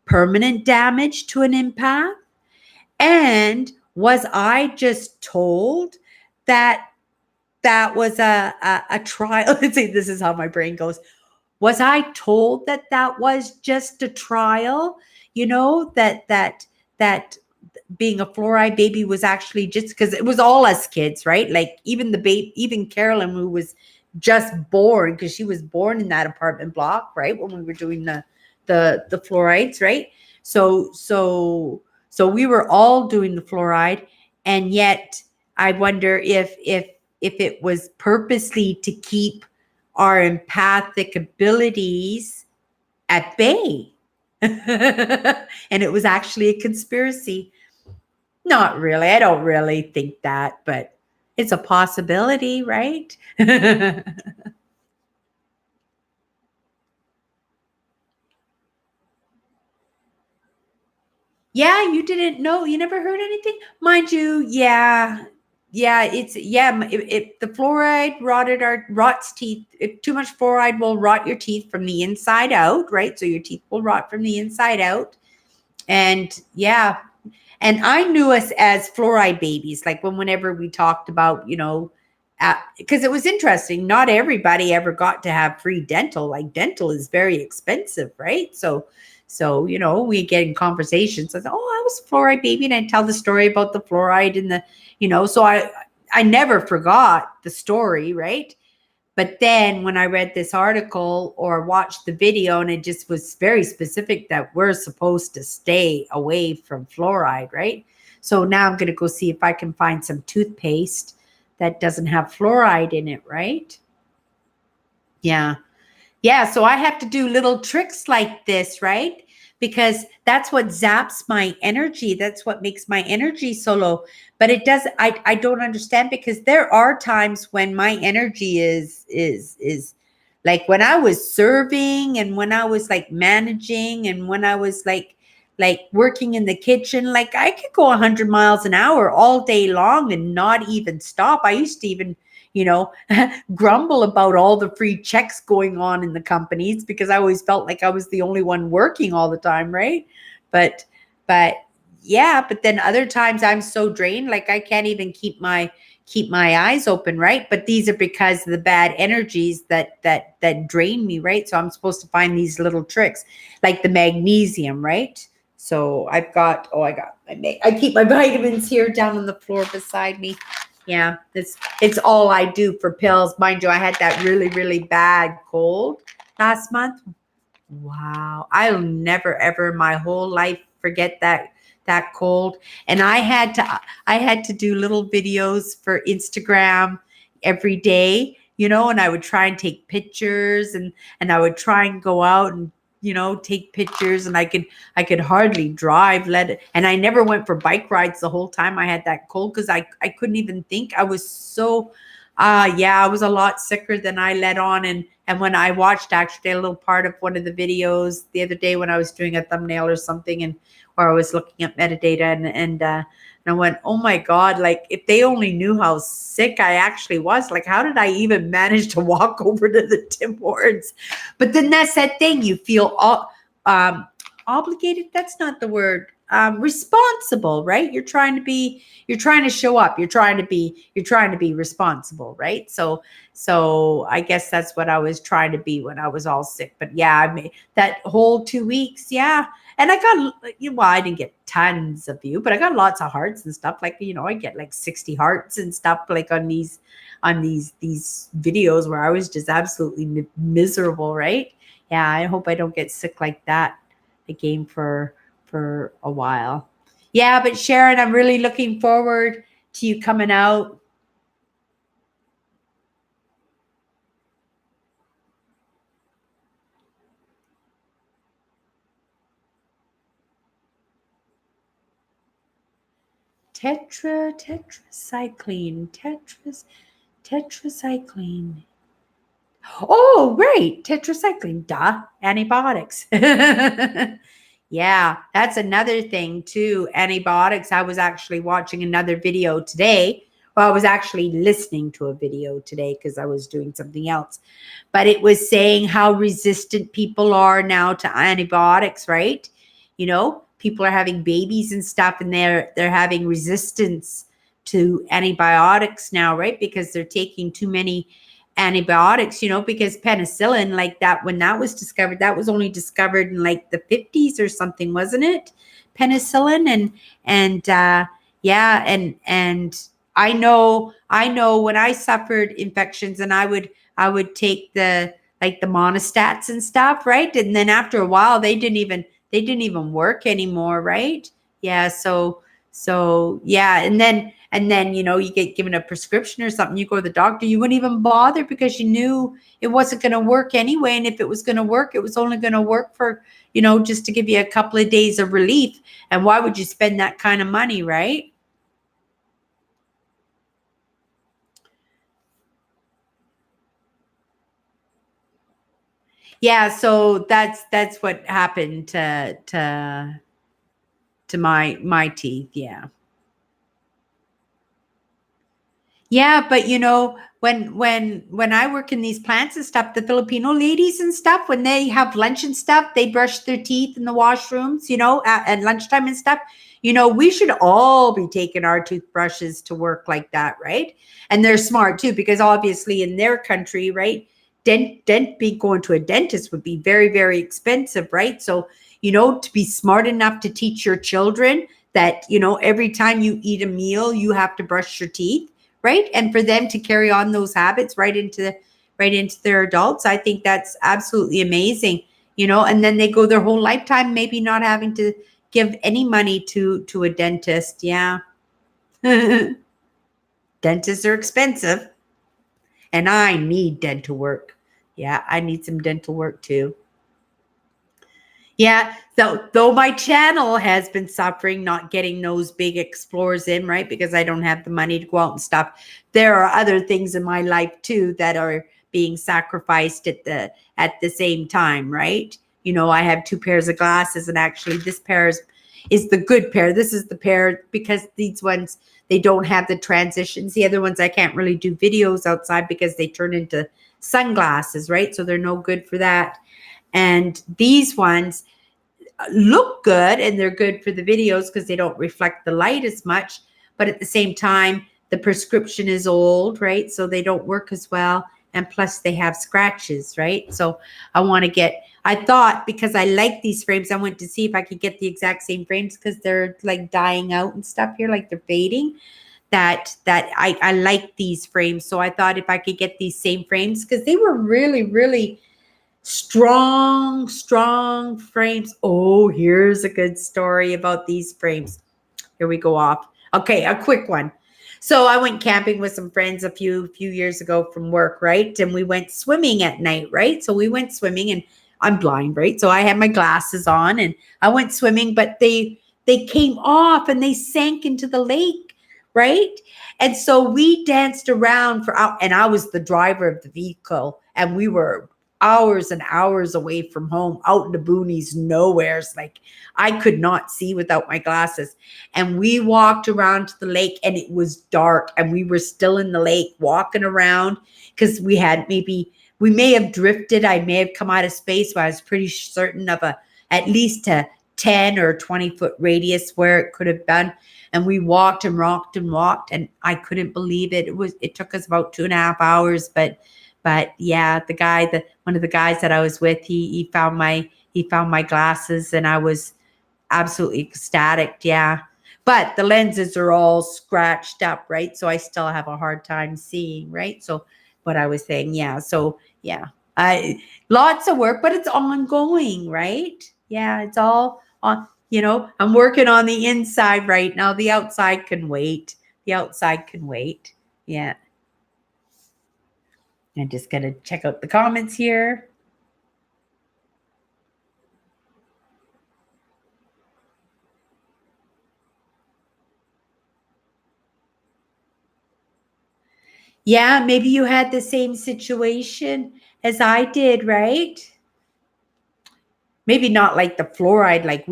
permanent damage to an empath? And was I just told that that was a trial? Let's see, this is how my brain goes. Was I told that that was just a trial? That being a fluoride baby was actually just because it was all us kids, right? Like even the baby, even Carolyn, who was just born, because she was born in that apartment block, right? When we were doing the fluorides, right? So we were all doing the fluoride, and yet I wonder if it was purposely to keep our empathic abilities at bay. And it was actually a conspiracy. Not really. I don't really think that, but It's a possibility, right? Yeah, you didn't know. You never heard anything? Mind you, yeah. Yeah, the fluoride rots teeth. If too much fluoride will rot your teeth from the inside out, right? So your teeth will rot from the inside out. And yeah, and I knew us as fluoride babies, like whenever we talked about, because it was interesting. Not everybody ever got to have free dental. Like dental is very expensive, right? So we get in conversations. I said, "Oh, I was a fluoride baby," and I tell the story about the fluoride and So I never forgot the story, right? But then when I read this article or watched the video, and it just was very specific that we're supposed to stay away from fluoride, right? So now I'm going to go see if I can find some toothpaste that doesn't have fluoride in it, right? Yeah. Yeah, so I have to do little tricks like this, right? Because that's what zaps my energy. That's what makes my energy so low. But it does I don't understand, because there are times when my energy is like when I was serving, and when I was like managing, and when I was like working in the kitchen, like I could go 100 miles an hour all day long and not even stop. I used to even you know grumble about all the free checks going on in the companies, because I always felt like I was the only one working all the time, right? But yeah, but then other times I'm so drained, like I can't even keep my eyes open, right? But these are because of the bad energies that drain me, right? So I'm supposed to find these little tricks, like the magnesium, right? So I keep my vitamins here down on the floor beside me. Yeah, it's all I do for pills. Mind you, I had that really, really bad cold last month. Wow. I'll never ever in my whole life forget that cold. And I had to do little videos for Instagram every day, and I would try and take pictures, and I would try and go out and take pictures, and I could hardly drive, and I never went for bike rides the whole time I had that cold, because I couldn't even think. I was so yeah, I was a lot sicker than I let on. And when I watched actually a little part of one of the videos the other day when I was doing a thumbnail or something, and where I was looking at metadata, and I went, oh my God, like if they only knew how sick I actually was, like how did I even manage to walk over to the Tim Hortons? But then that's that thing, you feel obligated. That's not the word. Responsible, right? You're trying to show up. You're trying to be responsible, right? So I guess that's what I was trying to be when I was all sick. But yeah, I mean that whole 2 weeks, yeah. And I got, well, I didn't get tons of view, but I got lots of hearts and stuff. Like, I get like 60 hearts and stuff, like on these videos where I was just absolutely miserable, right? Yeah, I hope I don't get sick like that again for a while. Yeah, but Sharon, I'm really looking forward to you coming out. Tetracycline. Oh, right. Tetracycline, duh. Antibiotics. Yeah, that's another thing too. Antibiotics. I was actually watching another video today. Well, I was actually listening to a video today because I was doing something else. But it was saying how resistant people are now to antibiotics, right? People are having babies and stuff, and they're having resistance to antibiotics now, right? Because they're taking too many antibiotics, because penicillin, like that, when that was discovered, that was only discovered in like the 50s or something, wasn't it? Penicillin. And yeah, and I know when I suffered infections, and I would take the monostats and stuff, right? And then after a while they didn't even work anymore, right? Yeah, so yeah, and then you get given a prescription or something, you go to the doctor, you wouldn't even bother because you knew it wasn't going to work anyway. And if it was going to work, it was only going to work for, just to give you a couple of days of relief. And why would you spend that kind of money, right? Yeah, so that's what happened to my teeth. Yeah. Yeah, but when I work in these plants and stuff, the Filipino ladies and stuff, when they have lunch and stuff, they brush their teeth in the washrooms, at lunchtime and stuff. We should all be taking our toothbrushes to work like that, right? And they're smart too, because obviously in their country, right, be going to a dentist would be very, very expensive, right? So, to be smart enough to teach your children that, every time you eat a meal, you have to brush your teeth, right? And for them to carry on those habits right into their adults, I think that's absolutely amazing. And then they go their whole lifetime maybe not having to give any money to a dentist. Yeah. Dentists are expensive, and I need dental work. Yeah, I need some dental work too. Yeah, so though my channel has been suffering not getting those big explorers in, right? Because I don't have the money to go out and stuff. There are other things in my life too that are being sacrificed at the same time, right? I have two pairs of glasses, and actually this pair is the good pair. This is the pair because these ones, they don't have the transitions. The other ones I can't really do videos outside because they turn into sunglasses, right? So they're no good for that. And these ones look good, and they're good for the videos because they don't reflect the light as much. But at the same time, the prescription is old, right? So they don't work as well. And plus, they have scratches, right? So I thought, because I like these frames, I went to see if I could get the exact same frames because they're like dying out and stuff here, like they're fading. That I like these frames. So I thought if I could get these same frames, because they were really, really strong frames. Oh, here's a good story about these frames. Here we go off. Okay, a quick one. So I went camping with some friends a few years ago from work, right? And we went swimming at night, right? So we went swimming, and I'm blind, right? So I had my glasses on, and I went swimming, but they came off and they sank into the lake, right? And so we danced around and I was the driver of the vehicle, and we were hours and hours away from home, out in the boonies, nowheres. Like I could not see without my glasses. And we walked around to the lake, and it was dark, and we were still in the lake walking around because we may have drifted. I may have come out of space, but I was pretty certain of at least a 10 or 20-foot radius where it could have been. And we walked and walked and walked, and I couldn't believe it. It took us about 2.5 hours, but yeah, one of the guys that I was with, he found my glasses, and I was absolutely ecstatic. Yeah. But the lenses are all scratched up, right? So I still have a hard time seeing, right? So what I was saying, yeah. So yeah. I Lots of work, but it's ongoing, right? Yeah, it's all on, I'm working on the inside right now. The outside can wait. The outside can wait. Yeah. I'm just going to check out the comments here. Yeah, maybe you had the same situation as I did, right? Maybe not like the fluoride, like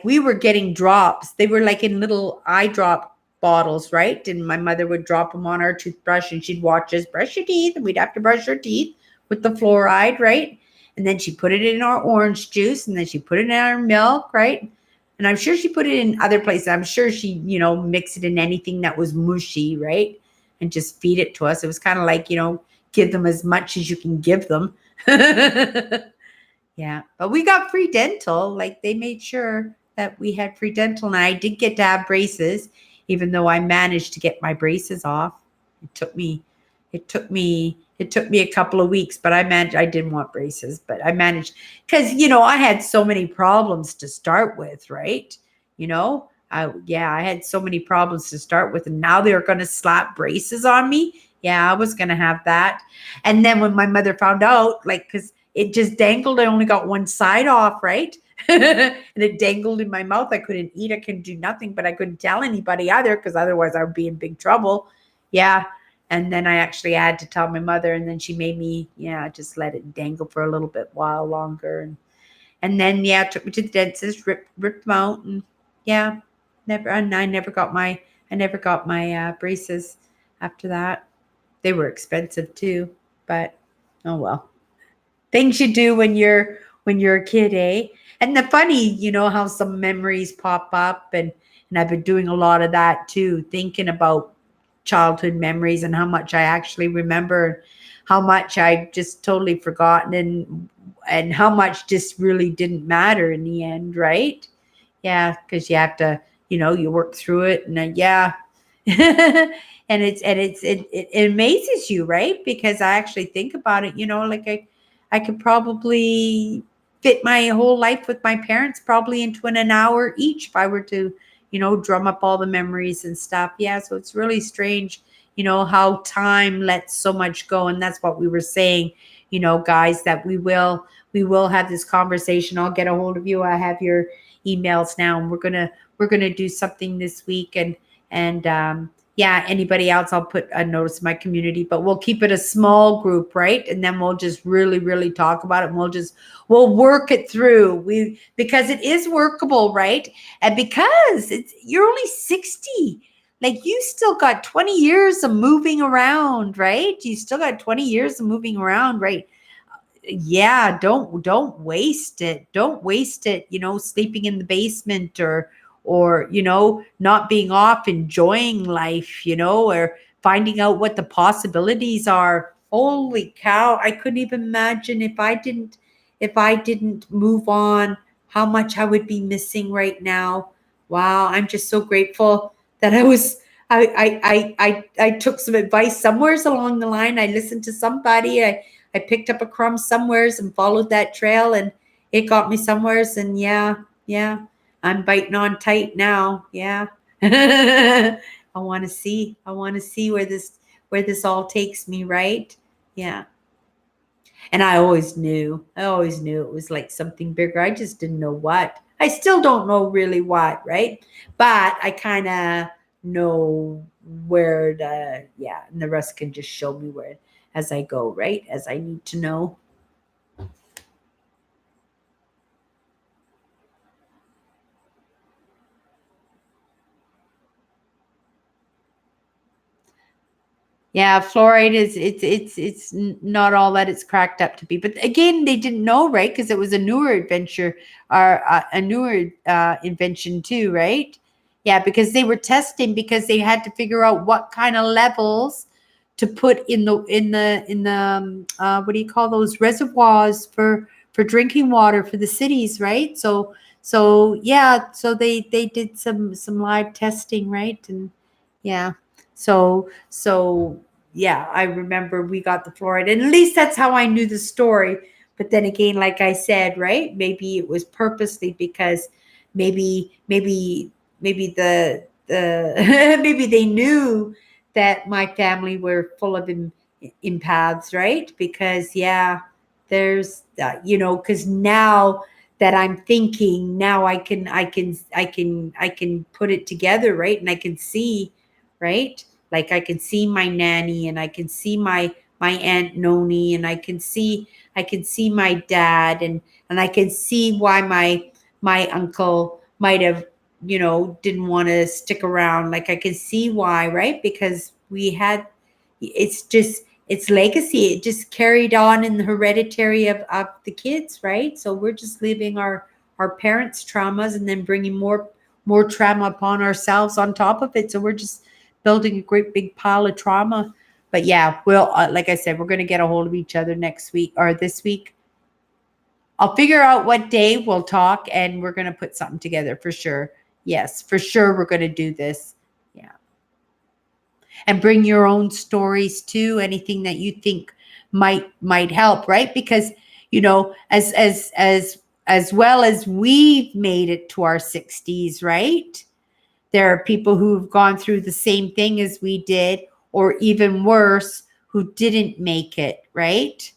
we were getting drops. They were like in little eye drop bottles, right? And my mother would drop them on our toothbrush, and she'd watch us brush your teeth, and we'd have to brush our teeth with the fluoride, right? And then she put it in our orange juice, and then she put it in our milk, right? And I'm sure she put it in other places. I'm sure she, mixed it in anything that was mushy, right? And just feed it to us. It was kind of like, give them as much as you can give them. Yeah, but we got free dental. Like they made sure that we had free dental, and I did get to have braces, even though I managed to get my braces off. It took me, it took me a couple of weeks, but I managed. I didn't want braces, but I managed because I had so many problems to start with, right? I had so many problems to start with, and now they're going to slap braces on me. Yeah, I was going to have that, and then when my mother found out, like, because it just dangled. I only got one side off, right? And it dangled in my mouth. I couldn't eat. I couldn't do nothing, but I couldn't tell anybody either because otherwise I would be in big trouble. Yeah. And then I actually had to tell my mother, and then she made me, just let it dangle for a little bit while longer. And then, took me to the dentist, ripped them out, and yeah, never, and I never got my braces after that. They were expensive too, but oh well. Things you do when you're a kid, eh? And the funny, how some memories pop up, and I've been doing a lot of that too, thinking about childhood memories and how much I actually remember, how much I just totally forgotten, and how much just really didn't matter in the end, right? Yeah, because you have to, you work through it, and then, yeah. It amazes you, right? Because I actually think about it, like I could probably fit my whole life with my parents probably into an hour each if I were to, drum up all the memories and stuff. Yeah, so it's really strange, how time lets so much go. And that's what we were saying, guys, that we will have this conversation. I'll get a hold of you. I have your emails now, and we're gonna do something this week. And yeah, anybody else, I'll put a notice in my community, but we'll keep it a small group, right? And then we'll just really, really talk about it, and we'll work it through. Because it is workable, right? And because you're only 60. Like, you still got 20 years of moving around, right? You still got 20 years of moving around, right? Yeah, don't waste it. Don't waste it, sleeping in the basement, or not being off enjoying life, or finding out what the possibilities are. Holy cow, I couldn't even imagine if I didn't move on, how much I would be missing right now. Wow, I'm just so grateful that I took some advice somewheres along the line. I listened to somebody. I picked up a crumb somewheres and followed that trail, and it got me somewheres. And yeah, I'm biting on tight now. Yeah. I want to see. I want to see where this all takes me, right? Yeah. And I always knew it was like something bigger. I just didn't know what. I still don't know really what, right? But I kind of know where yeah, and the rest can just show me where as I go, right? As I need to know. Yeah, fluoride is not all that it's cracked up to be. But again, they didn't know, right? Because it was a newer adventure, or a newer invention too, right? Yeah, because they were testing, because they had to figure out what kind of levels to put in the what do you call those reservoirs for drinking water for the cities, right? So yeah, so they did some live testing, right? And yeah. So yeah, I remember we got the fluoride, and at least that's how I knew the story. But then again, like I said, right? Maybe it was purposely, because maybe the maybe they knew that my family were full of empaths, right? Because yeah, there's because now that I'm thinking, now I can put it together, right? And I can see, right? Like, I can see my nanny, and I can see my aunt Noni, and I can see my dad, and I can see why my uncle might have, didn't want to stick around. Like, I can see why, right? Because it's legacy. It just carried on in the hereditary of the kids, right? So we're just leaving our parents' traumas, and then bringing more trauma upon ourselves on top of it. So we're just building a great big pile of trauma. But yeah, we'll like I said, we're going to get a hold of each other next week or this week. I'll figure out what day we'll talk, and we're going to put something together for sure. Yes, for sure we're going to do this. Yeah. And bring your own stories too, anything that you think might help, right? Because as well as we've made it to our 60s, right? There are people who've gone through the same thing as we did, or even worse, who didn't make it, right?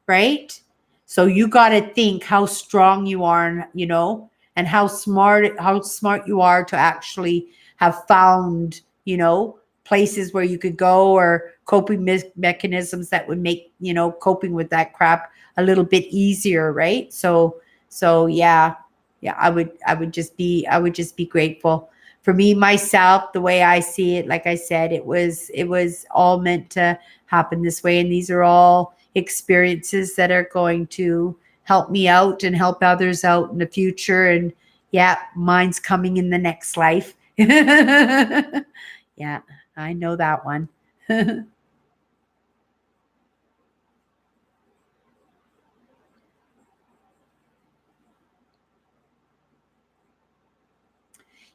Right? So you got to think how strong you are, and how smart you are to actually have found places where you could go, or coping mechanisms that would make, coping with that crap a little bit easier, right? So yeah, I would just be grateful. For me, myself, the way I see it, like I said, it was all meant to happen this way, and these are all experiences that are going to help me out and help others out in the future. And yeah, mine's coming in the next life. Yeah, I know that one.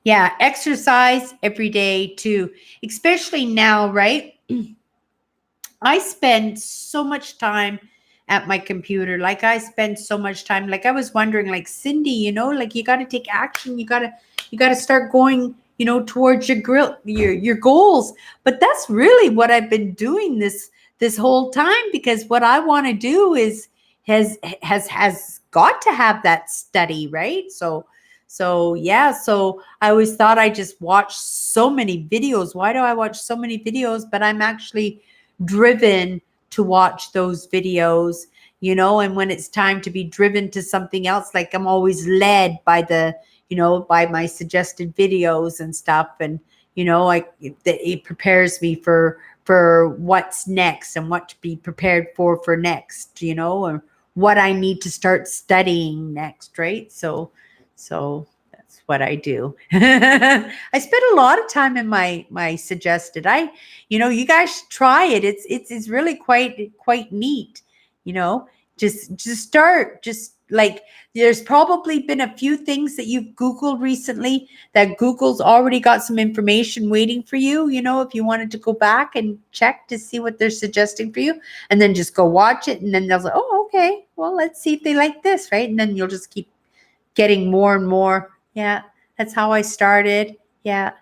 Yeah, exercise every day too, especially now, right? I spend so much time at my computer. Like I spend so much time. Like I was wondering, like Cindy, like you got to take action. You got to start going, towards your goals. But that's really what I've been doing this whole time, because what I want to do is has got to have that study, right? So yeah, so I always thought I just watched so many videos. Why do I watch so many videos? But I'm actually driven to watch those videos, and when it's time to be driven to something else, like I'm always led by by my suggested videos and stuff. And it prepares me for what's next, and what to be prepared for next, or what I need to start studying next, right? So that's what I do. I spend a lot of time in my suggested. You guys should try it. It's really quite neat. You know, just start. Just like, there's probably been a few things that you've Googled recently that Google's already got some information waiting for you. If you wanted to go back and check to see what they're suggesting for you, and then just go watch it, and then they'll say, "Oh, okay. Well, let's see if they like this," right? And then you'll just keep getting more and more. Yeah, that's how I started. Yeah.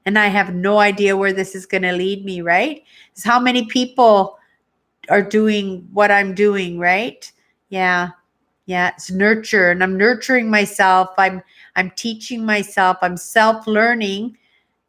And I have no idea where this is going to lead me, right? It's how many people are doing what I'm doing, right? Yeah. Yeah, it's nurture, and I'm nurturing myself. I'm teaching myself. I'm self-learning,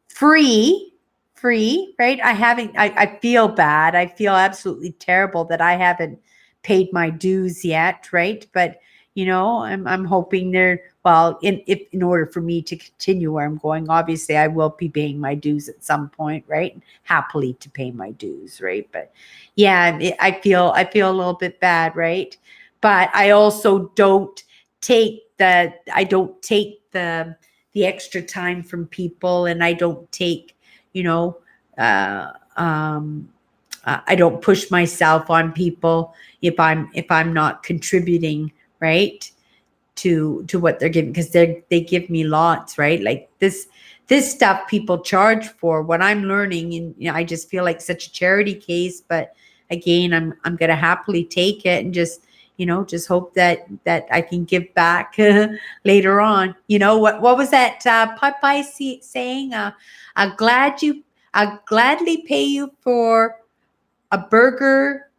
free, free, right? I feel bad. I feel absolutely terrible that I haven't paid my dues yet, right? But I'm hoping they're, well, in order for me to continue where I'm going, obviously I will be paying my dues at some point, right? Happily to pay my dues, right? But yeah, I feel a little bit bad, right? But I also don't take the extra time from people, and I don't take, you know, uh, um, I don't push myself on people if I'm not contributing, right, to what they're giving, because they give me lots, right? Like this stuff people charge for what I'm learning, and I just feel like such a charity case. But again, I'm gonna happily take it, and just hope that I can give back later on. What was that Popeye saying? I'll glad you I'll gladly pay you for a burger.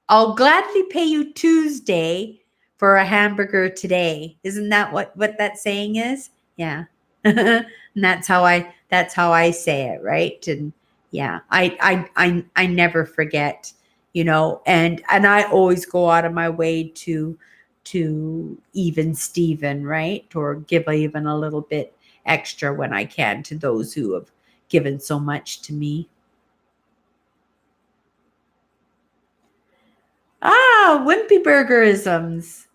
I'll gladly pay you Tuesday for a hamburger today. Isn't that what that saying is? Yeah. And that's how I say it, right? And yeah, I never forget, and I always go out of my way to even Steven, right? Or give even a little bit extra when I can to those who have given so much to me. Ah, Wimpy Burgerisms.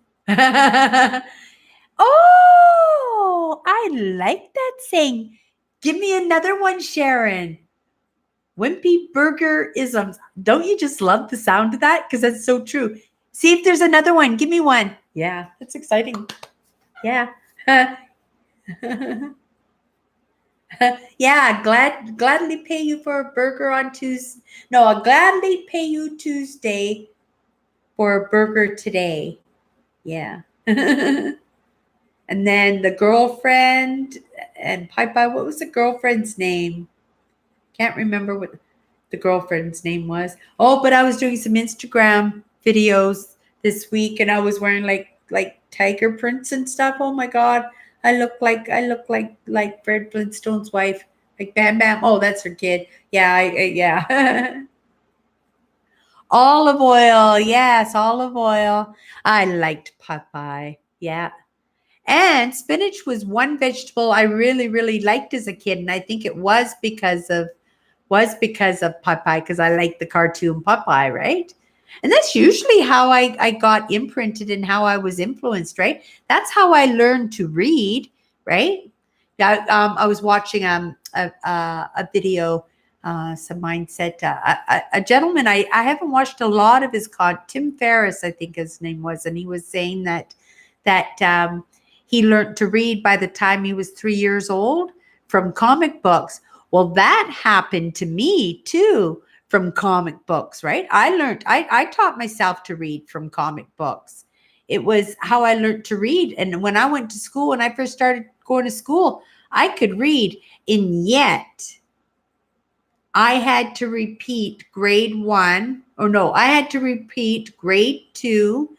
Oh, I like that saying. Give me another one, Sharon. Wimpy Burgerisms. Don't you just love the sound of that? Because that's so true. See if there's another one. Give me one. Yeah, that's exciting. Yeah. Yeah, gladly pay you for a burger on Tuesday. No, I'll gladly pay you Tuesday for a burger today. Yeah. And then the girlfriend and Popeye, what was the girlfriend's name? Can't remember what the girlfriend's name was. Oh, but I was doing some Instagram videos this week, and I was wearing like tiger prints and stuff. Oh my God. I look like Fred Flintstone's wife. Like Bam Bam. Oh, that's her kid. Yeah, yeah. Olive oil. Yes, olive oil. I liked Popeye. Yeah. And spinach was one vegetable I really, really liked as a kid. And I think it was because of Popeye, because I like the cartoon Popeye, right? And that's usually how I got imprinted and how I was influenced, right? That's how I learned to read, right? Yeah, I was watching a video, some mindset, a gentleman. I haven't watched a lot of his Tim Ferriss, I think his name was, and he was saying that he learned to read by the time he was 3 years old from comic books. Well, that happened to me too from comic books, right? I taught myself to read from comic books. It was how I learned to read. And when I went to school, when I first started going to school, I could read. And yet I had to repeat grade one, or no, I had to repeat grade two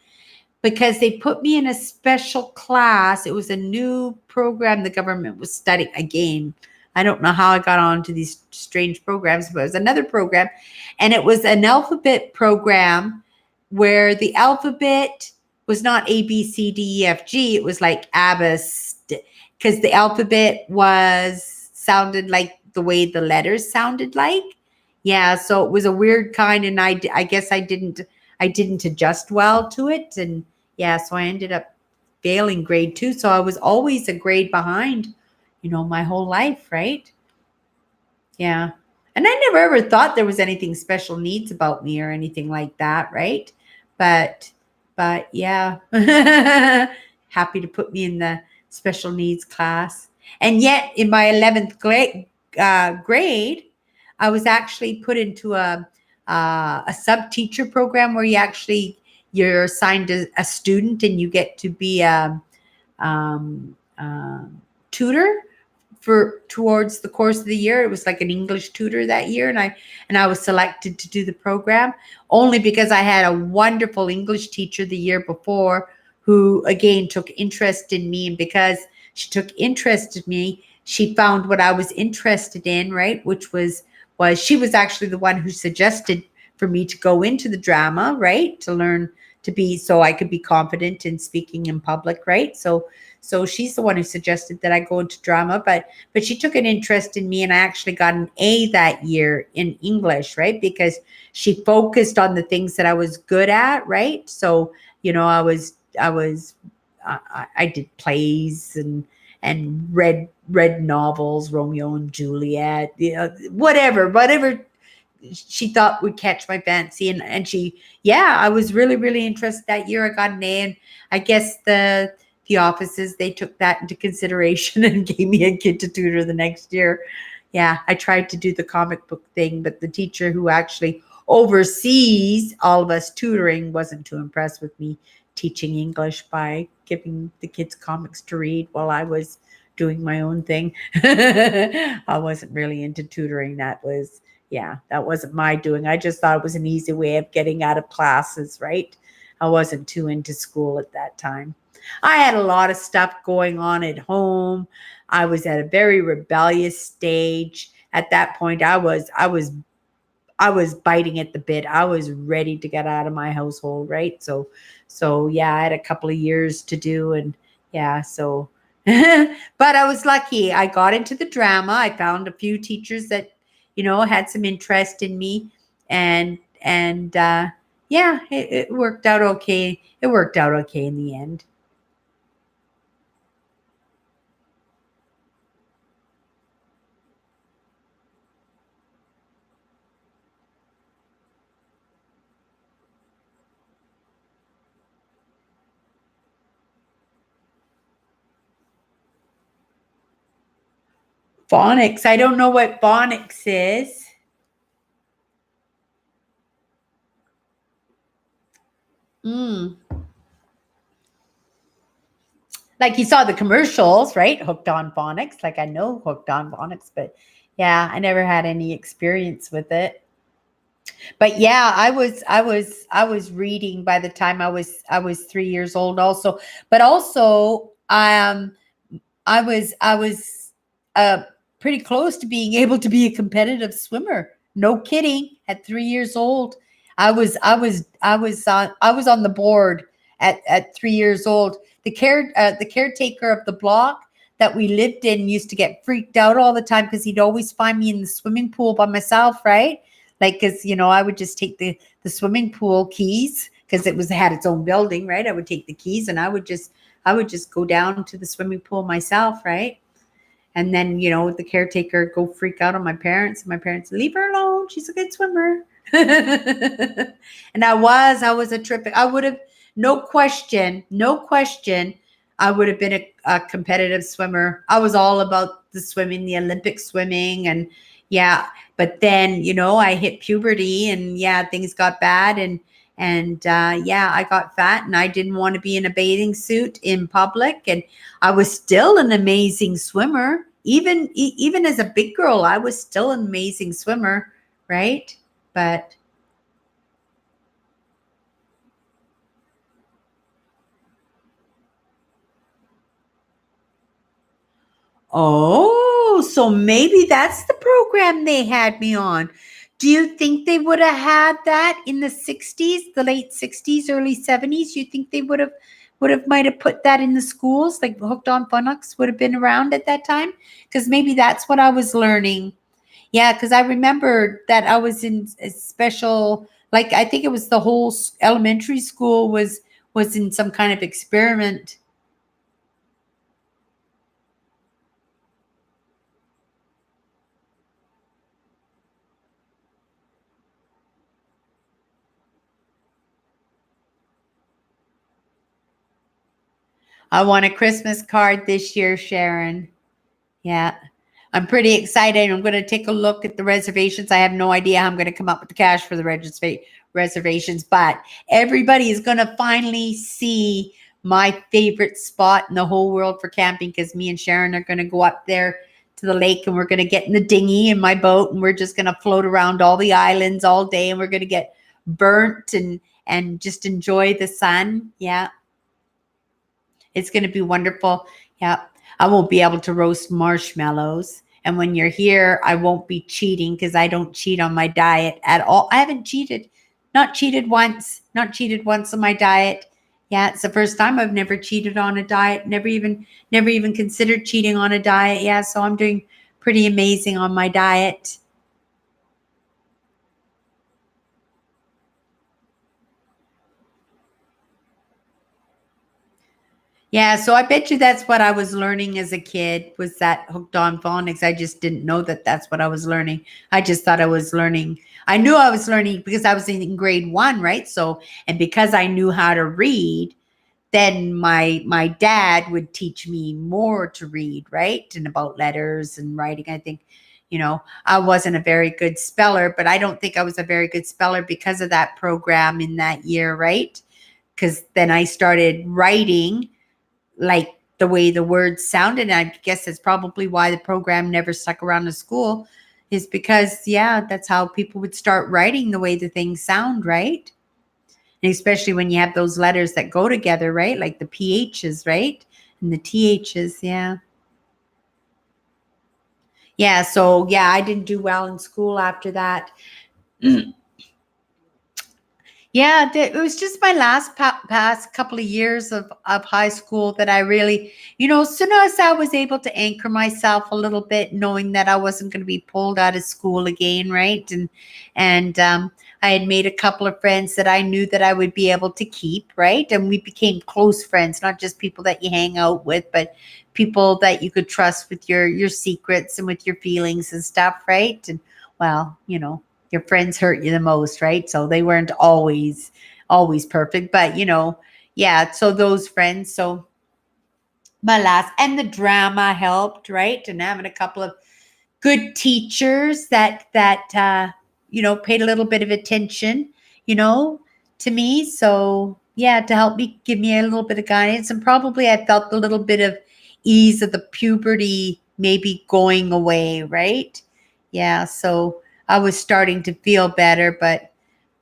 because they put me in a special class. It was a new program the government was studying. Again, I don't know how I got onto these strange programs, but it was another program. And it was an alphabet program where the alphabet was not A, B, C, D, E, F, G. It was like Abas, because the alphabet sounded like the way the letters sounded like. Yeah, so it was a weird kind, and I guess I didn't adjust well to it. And yeah, so I ended up failing grade two. So I was always a grade behind, my whole life, right? Yeah. And I never ever thought there was anything special needs about me or anything like that, right? But but yeah. Happy to put me in the special needs class. And yet in my 11th grade, I was actually put into a sub teacher program where you're assigned a student and you get to be a um, um, tutor for towards the course of the year. It was like an English tutor that year, and I was selected to do the program only because I had a wonderful English teacher the year before who again took interest in me, and because she took interest in me, she found what I was interested in, right? Which was she was actually the one who suggested for me to go into the drama, right? To learn to be so I could be confident in speaking in public, right? So she's the one who suggested that I go into drama, but she took an interest in me, and I actually got an A that year in English, right? Because she focused on the things that I was good at, right? So, I did plays and read novels, Romeo and Juliet, whatever she thought would catch my fancy. And I was really, really interested that year. I got an A, and I guess the offices, they took that into consideration and gave me a kid to tutor the next year. Yeah, I tried to do the comic book thing, but the teacher who actually oversees all of us tutoring wasn't too impressed with me teaching English by giving the kids comics to read while I was doing my own thing. I wasn't really into tutoring. That wasn't my doing. I just thought it was an easy way of getting out of classes, right? I wasn't too into school at that time. I had a lot of stuff going on at home. I was at a very rebellious stage. At that point, I was biting at the bit. I was ready to get out of my household, right? So yeah, I had a couple of years to do, and yeah, so but I was lucky. I got into the drama. I found a few teachers that, had some interest in me, and yeah, it worked out okay. It worked out okay in the end. Phonics. I don't know what phonics is. Mm. Like you saw the commercials, right? Hooked on phonics. Like I know hooked on phonics, but yeah, I never had any experience with it. But yeah, I was reading by the time I was 3 years old also. But also I was uh pretty close to being able to be a competitive swimmer. No kidding. At 3 years old, I was on the board at 3 years old. The caretaker of the block that we lived in used to get freaked out all the time because he'd always find me in the swimming pool by myself, right? Like, because I would just take the swimming pool keys because it had its own building, right? I would take the keys and I would just go down to the swimming pool myself, right? And then, the caretaker go freak out on my parents, and my parents leave her alone. She's a good swimmer. And I was a terrific. I would have, no question, no question. I would have been a competitive swimmer. I was all about the swimming, the Olympic swimming, and yeah. But then, I hit puberty, and yeah, things got bad, and yeah, I got fat, and I didn't want to be in a bathing suit in public, and I was still an amazing swimmer. Even as a big girl, I was still an amazing swimmer, right? But oh, so maybe that's the program they had me on. Do you think they would have had that in the 60s, the late 60s, early 70s? You think they would have might have put that in the schools, like Hooked on Phonics would have been around at that time? Because maybe that's what I was learning. Yeah, because I remember that I was in a special, like I think it was the whole elementary school was in some kind of experiment. I want a Christmas card this year, Sharon. Yeah. I'm pretty excited. I'm going to take a look at the reservations. I have no idea how I'm going to come up with the cash for the reservations, but everybody is going to finally see my favorite spot in the whole world for camping, because me and Sharon are going to go up there to the lake, and we're going to get in the dinghy in my boat, and we're just going to float around all the islands all day, and we're going to get burnt and just enjoy the sun. Yeah. It's going to be wonderful. Yeah. I won't be able to roast marshmallows. And when you're here, I won't be cheating because I don't cheat on my diet at all. I haven't cheated. Not cheated once. Not cheated once on my diet. Yeah, it's the first time I've never cheated on a diet. Never even considered cheating on a diet. Yeah, so I'm doing pretty amazing on my diet. Yeah, so I bet you that's what I was learning as a kid, was that Hooked on Phonics. I just didn't know that that's what I was learning. I just thought I was learning. I knew I was learning because I was in grade 1, right? So, and because I knew how to read, then my dad would teach me more to read, right? And about letters and writing. I think, I wasn't a very good speller, but I don't think I was a very good speller because of that program in that year, right? Because then I started writing like the way the words sounded. And I guess that's probably why the program never stuck around the school, is because, yeah, that's how people would start writing the way the things sound, right? And especially when you have those letters that go together, right? Like the PHs, right? And the THs, yeah. Yeah, so yeah, I didn't do well in school after that. Yeah, it was just my last past couple of years of high school that I really, as soon as I was able to anchor myself a little bit, knowing that I wasn't going to be pulled out of school again, right? And I had made a couple of friends that I knew that I would be able to keep, right? And we became close friends, not just people that you hang out with, but people that you could trust with your secrets and with your feelings and stuff, right? And well, your friends hurt you the most, right? So they weren't always perfect, but yeah, so those friends. So my last, and the drama helped, right? And having a couple of good teachers that paid a little bit of attention, you know, to me. So yeah, to help me, give me a little bit of guidance, and probably I felt a little bit of ease of the puberty maybe going away, right? Yeah, so I was starting to feel better,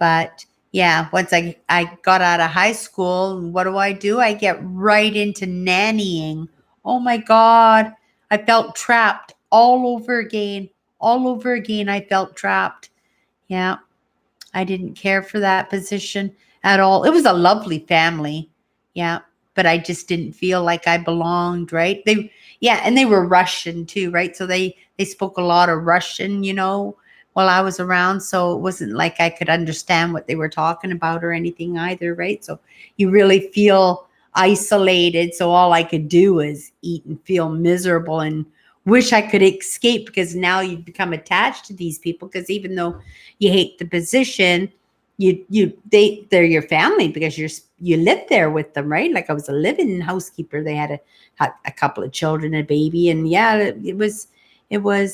but yeah, once I got out of high school, what do? I get right into nannying. Oh my God, I felt trapped all over again. All over again, I felt trapped. Yeah. I didn't care for that position at all. It was a lovely family. Yeah. But I just didn't feel like I belonged, right? Yeah, and they were Russian too, right? So they spoke a lot of Russian, while I was around. So it wasn't like I could understand what they were talking about or anything either, right? So you really feel isolated. So all I could do is eat and feel miserable and wish I could escape, because now you've become attached to these people, because even though you hate the position, they're your family, because you live there with them, right? Like I was a living housekeeper. They had a couple of children, a baby, and yeah, it was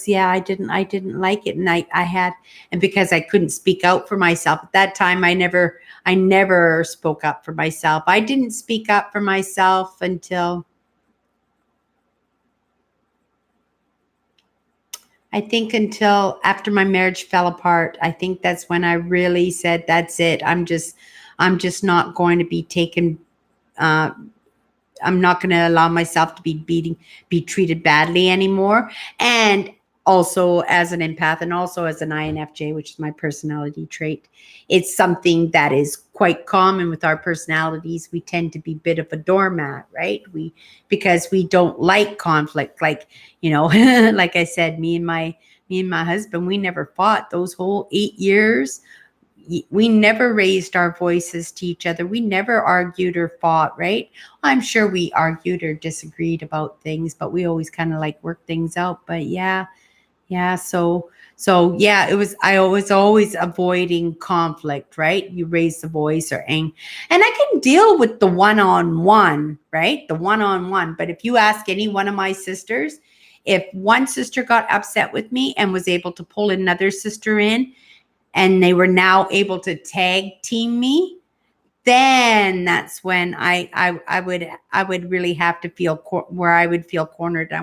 yeah, I didn't like it. And I had, and because I couldn't speak out for myself at that time, I never spoke up for myself. I didn't speak up for myself until, I think, until after my marriage fell apart. I think that's when I really said, that's it. I'm just not going to be taken, uh, I'm not going to allow myself to be treated badly anymore. And also as an empath, and also as an INFJ, which is my personality trait, it's something that is quite common with our personalities. We tend to be a bit of a doormat, right? Because we don't like conflict. Like, like I said, me and my husband, we never fought those whole 8 years. We never raised our voices to each other. We never argued or fought, right? I'm sure we argued or disagreed about things, but we always kind of like worked things out. But yeah, yeah. So yeah, I was always avoiding conflict, right? You raise the voice or anger. And I can deal with the one-on-one, right? The one-on-one. But if you ask any one of my sisters, if one sister got upset with me and was able to pull another sister in, and they were now able to tag team me, then that's when I would really have to feel where I would feel cornered. I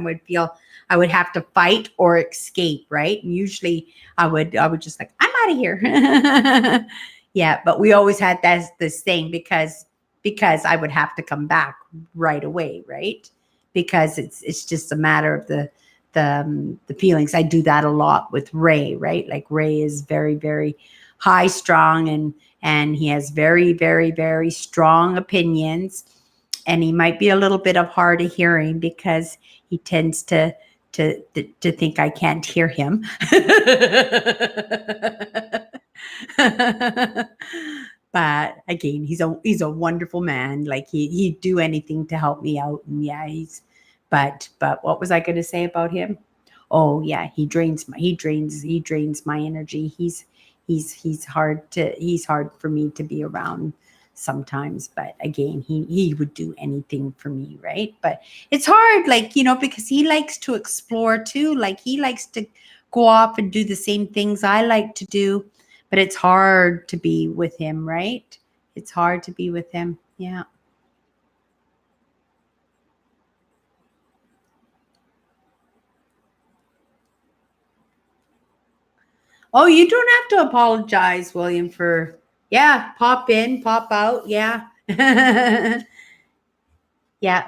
would have to fight or escape, right? And usually I would just like, I'm out of here. Yeah, but we always had this thing, because I would have to come back right away, right? Because it's just a matter of the feelings. I do that a lot with Ray, right? Like Ray is very, very high strung, and he has very, very, very strong opinions, and he might be a little bit of hard of hearing, because he tends to think I can't hear him. But again, he's a wonderful man. Like he'd do anything to help me out. And yeah, but what was I going to say about him? Oh yeah, he drains my energy. He's hard for me to be around sometimes. But again, he would do anything for me, right? But it's hard, like, because he likes to explore too. Like he likes to go off and do the same things I like to do, but it's hard to be with him, right? It's hard to be with him. Yeah. Oh, you don't have to apologize, William, for, yeah, pop in, pop out. Yeah. Yeah.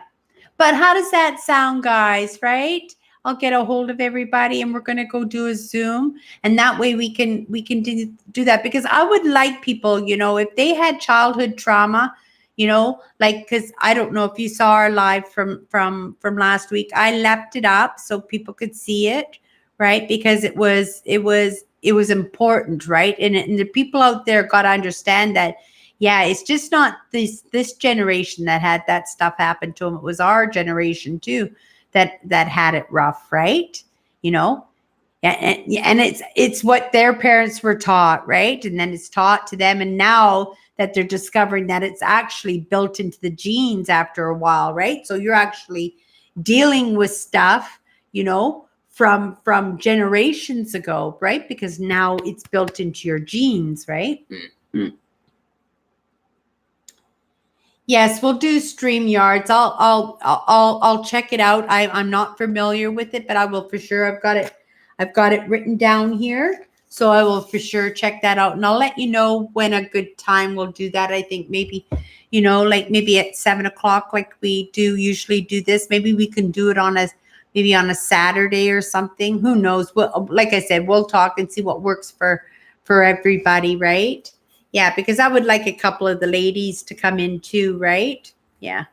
But how does that sound, guys? Right? I'll get a hold of everybody, and we're gonna go do a Zoom, and that way we can do that, because I would like people, if they had childhood trauma, like, because I don't know if you saw our live from last week. I left it up so people could see it, right? Because it was important, right? And the people out there got to understand that, yeah, it's just not this generation that had that stuff happen to them. It was our generation too that had it rough, right? You know, and it's what their parents were taught, right? And then it's taught to them, and now that they're discovering that it's actually built into the genes after a while, right? So you're actually dealing with stuff, from generations ago, right? Because now it's built into your genes, right? Mm. Yes, we'll do StreamYards. I'll check it out. I'm not familiar with it, but I will for sure. I've got it written down here. So I will for sure check that out. And I'll let you know when a good time we'll do that. I think maybe, like maybe at 7 o'clock, like we do usually do this. Maybe we can do it on a maybe on a Saturday or something. Who knows? Well, like I said, we'll talk and see what works for everybody, right? Yeah, because I would like a couple of the ladies to come in too, right? Yeah.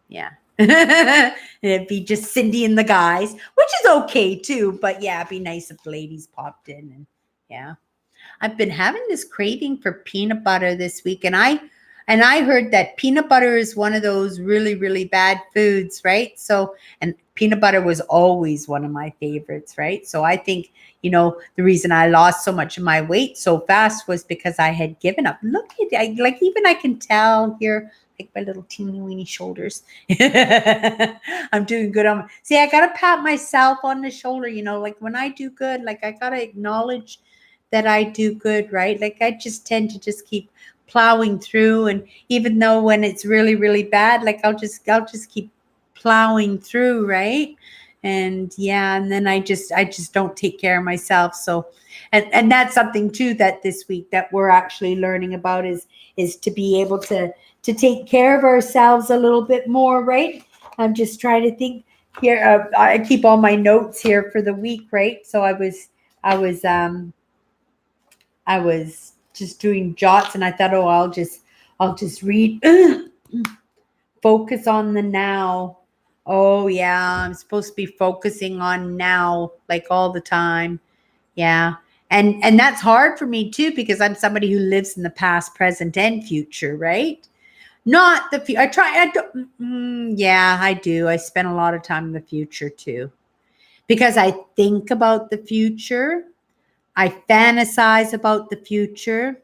Yeah. It'd be just Cindy and the guys, which is okay too. But yeah, it'd be nice if the ladies popped in and yeah. I've been having this craving for peanut butter this week, and I heard that peanut butter is one of those really really bad foods, right? So, and peanut butter was always one of my favorites, right? So I think, the reason I lost so much of my weight so fast was because I had given up. Look at like even I can tell here, like my little teeny weeny shoulders. I'm doing good on. See, I gotta pat myself on the shoulder. Like when I do good, like I gotta acknowledge that I do good, right? Like I just tend to just keep plowing through, and even though when it's really really bad, like I'll just keep plowing through, right? And yeah, and then I just don't take care of myself. So and that's something too that this week that we're actually learning about is to be able to take care of ourselves a little bit more, right? I'm just trying to think here. I keep all my notes here for the week, right? So I was just doing jots, and I thought, oh, I'll just read. Focus on the now. Oh yeah, I'm supposed to be focusing on now like all the time. Yeah. And that's hard for me too because I'm somebody who lives in the past, present, and future, right? Not the future. I don't, yeah, I do. I spend a lot of time in the future too because I think about the future. I fantasize about the future,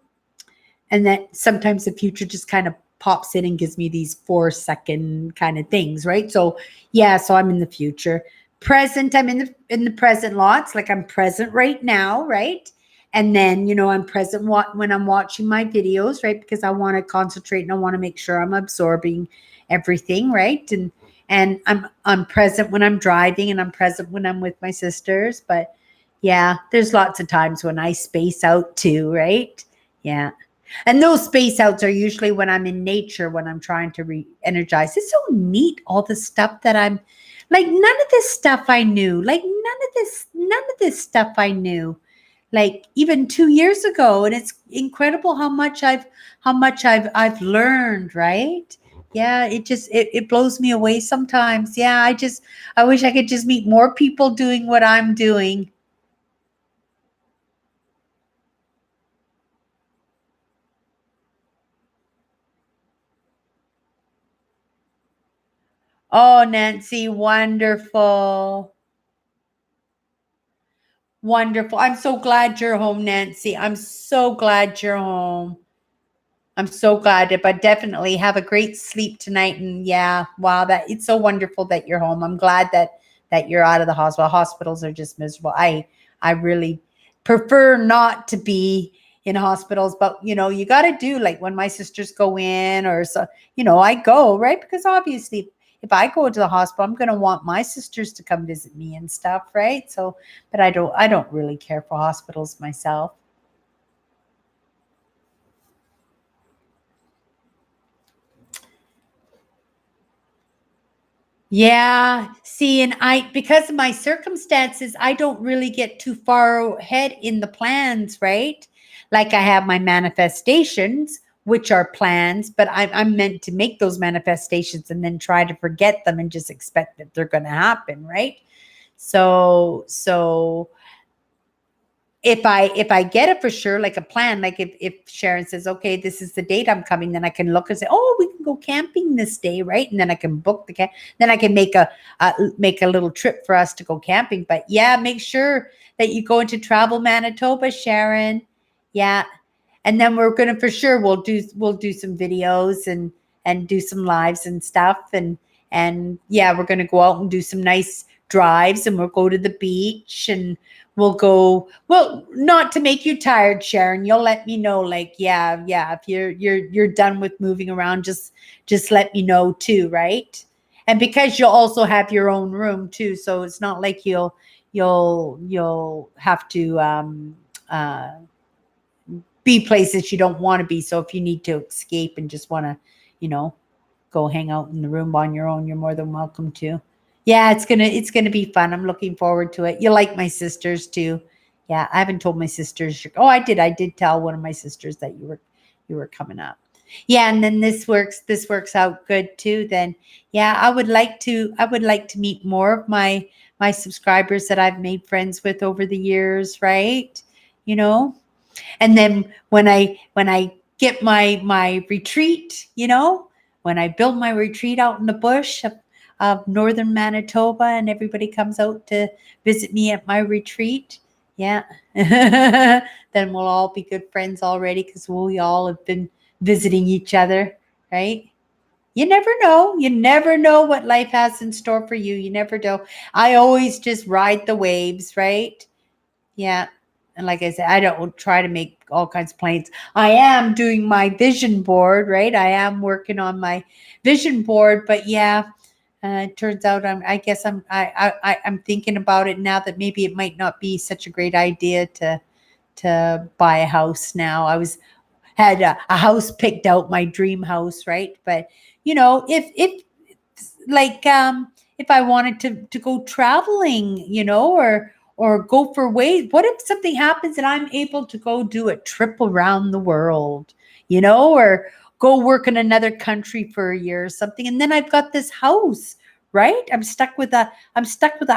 and that sometimes the future just kind of pops in and gives me these 4-second kind of things, right? So yeah, so I'm in the future. Present, I'm in the present lots, like I'm present right now, right? And then I'm present when I'm watching my videos, right? Because I want to concentrate and I want to make sure I'm absorbing everything, right? And I'm present when I'm driving, and I'm present when I'm with my sisters. But yeah, there's lots of times when I space out too, right? Yeah. And those space outs are usually when I'm in nature, when I'm trying to re-energize. It's so neat, all the stuff that I'm like, none of this stuff I knew. Like none of this stuff I knew. Like even 2 years ago. And it's incredible how much I've learned, right? Yeah, it blows me away sometimes. Yeah, I wish I could just meet more people doing what I'm doing. Oh, Nancy, wonderful. Wonderful. I'm so glad you're home, Nancy. I'm so glad you're home. I'm so glad, but definitely have a great sleep tonight. And yeah, wow, that it's so wonderful that you're home. I'm glad that you're out of the hospital. Hospitals are just miserable. I really prefer not to be in hospitals, but you got to do like when my sisters go in or so, I go, right? Because obviously if I go to the hospital, I'm going to want my sisters to come visit me and stuff, right? So, but I don't really care for hospitals myself. Yeah. See, and because of my circumstances, I don't really get too far ahead in the plans, right? Like I have my manifestations, which are plans, but I'm meant to make those manifestations and then try to forget them and just expect that they're going to happen, right? So if I get it for sure, like a plan, like if Sharon says, okay, this is the date I'm coming, then I can look and say, oh, we can go camping this day, right? And then I can book the camp. Then I can make a little trip for us to go camping. But yeah, make sure that you go into Travel Manitoba, Sharon. Yeah, and then we're gonna for sure we'll do some videos and do some lives and stuff and yeah, we're gonna go out and do some nice drives, and we'll go to the beach, and we'll go. Well, not to make you tired, Sharon, you'll let me know, like, yeah, if you're done with moving around, just let me know too, right? And because you'll also have your own room too, so it's not like you'll have to be places you don't want to be. So if you need to escape and just want to, you know, go hang out in the room on your own, you're more than welcome to. Yeah, it's gonna be fun. I'm looking forward to it. You like my sisters too. Yeah, I haven't told my sisters. Oh, I did. I did tell one of my sisters that you were coming up. Yeah, and then this works out good too. Then yeah, I would like to meet more of my subscribers that I've made friends with over the years, right? You know, and then when I get my retreat, when I build my retreat out in the bush of northern Manitoba, and everybody comes out to visit me at my retreat, yeah, then we'll all be good friends already because we all have been visiting each other, right? You never know what life has in store for you. You never know. I always just ride the waves, right? Yeah. And like I said, I don't try to make all kinds of plans. I am doing my vision board, right? I am working on my vision board, but yeah, it turns out I guess I'm thinking about it now that maybe it might not be such a great idea to buy a house now. I was had a house picked out, my dream house, right? But if like if I wanted to go traveling, or go for ways, what if something happens and I'm able to go do a trip around the world, or go work in another country for a year or something, and then I've got this house, right? I'm stuck with a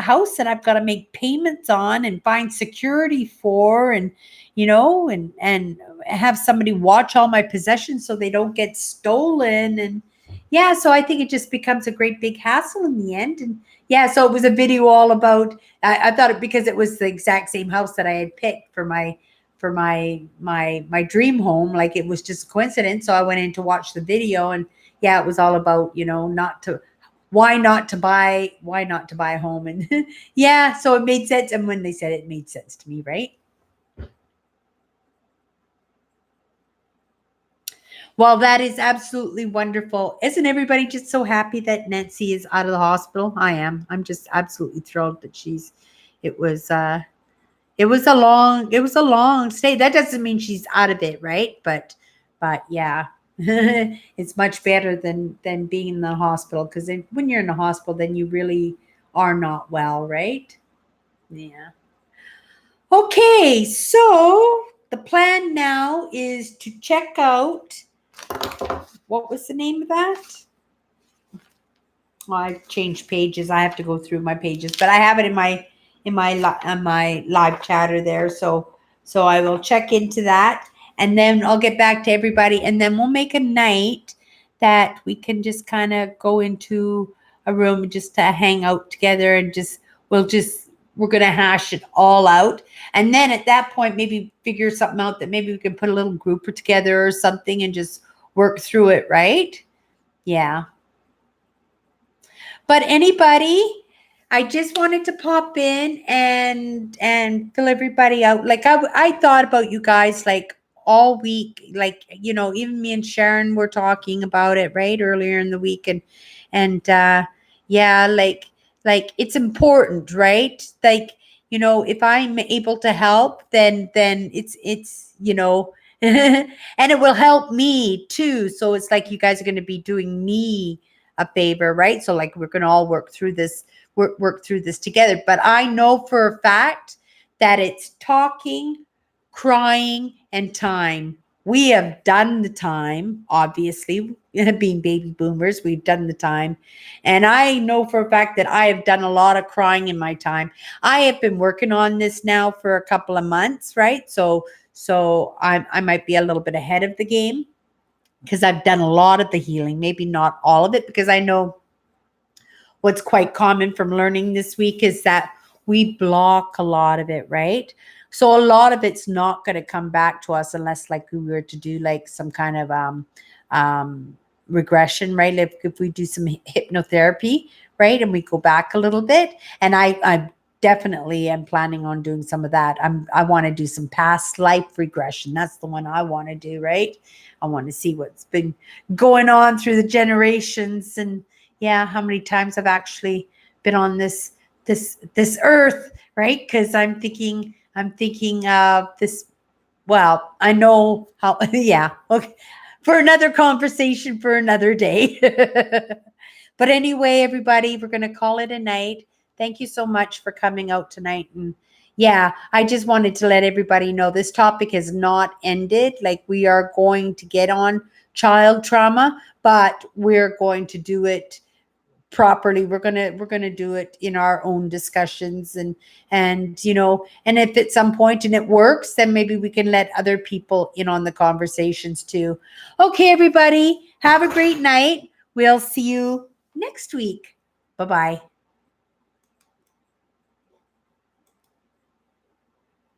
house that I've got to make payments on and find security for, and and have somebody watch all my possessions so they don't get stolen. And yeah, so I think it just becomes a great big hassle in the end. And yeah, so it was a video all about. I thought it because it was the exact same house that I had picked for my dream home. Like it was just a coincidence. So I went in to watch the video, and yeah, it was all about not to why not to buy a home. And yeah, so it made sense. And when they said it made sense to me, right? Well, that is absolutely wonderful. Isn't everybody just so happy that Nancy is out of the hospital? I am. I'm just absolutely thrilled that she's it was it was a long stay. That doesn't mean she's out of it, right? But yeah. It's much better than being in the hospital, because when you're in the hospital then you really are not well, right? Yeah. Okay, so the plan now is to check out, what was the name of that? Well, I've changed pages. I have to go through my pages, but I have it in my live chatter there. So I will check into that, and then I'll get back to everybody, and then we'll make a night that we can just kind of go into a room just to hang out together, and we're gonna hash it all out, and then at that point maybe figure something out, that maybe we can put a little group together or something and just work through it, right? Yeah. But anybody, I just wanted to pop in and fill everybody out. Like I thought about you guys like all week. Like even me and Sharon were talking about it right earlier in the week, and yeah, like it's important, right? Like if I'm able to help, then it's and it will help me too. So it's like you guys are going to be doing me a favor, right? So like we're going to all work through this together. But I know for a fact that it's talking, crying, and time. We have done the time, obviously, being baby boomers, we've done the time. And I know for a fact that I have done a lot of crying in my time. I have been working on this now for a couple of months, right? So I might be a little bit ahead of the game because I've done a lot of the healing, maybe not all of it, because I know what's quite common from learning this week is that we block a lot of it, right? So a lot of it's not going to come back to us unless like we were to do like some kind of regression, right? If we do some hypnotherapy, right? And we go back a little bit. And I definitely am planning on doing some of that. I want to do some past life regression. That's the one I want to do, right? I want to see what's been going on through the generations, and yeah, how many times I've actually been on this earth, right? Because I'm thinking of this. Well, I know how. Yeah, okay, for another conversation for another day. But anyway, everybody, we're going to call it a night. Thank you so much for coming out tonight. And yeah, I just wanted to let everybody know this topic has not ended. Like, we are going to get on child trauma, but we're going to do it properly. We're gonna do it in our own discussions, and and if at some point and it works, then maybe we can let other people in on the conversations too. Okay, everybody, have a great night. We'll see you next week. Bye-bye.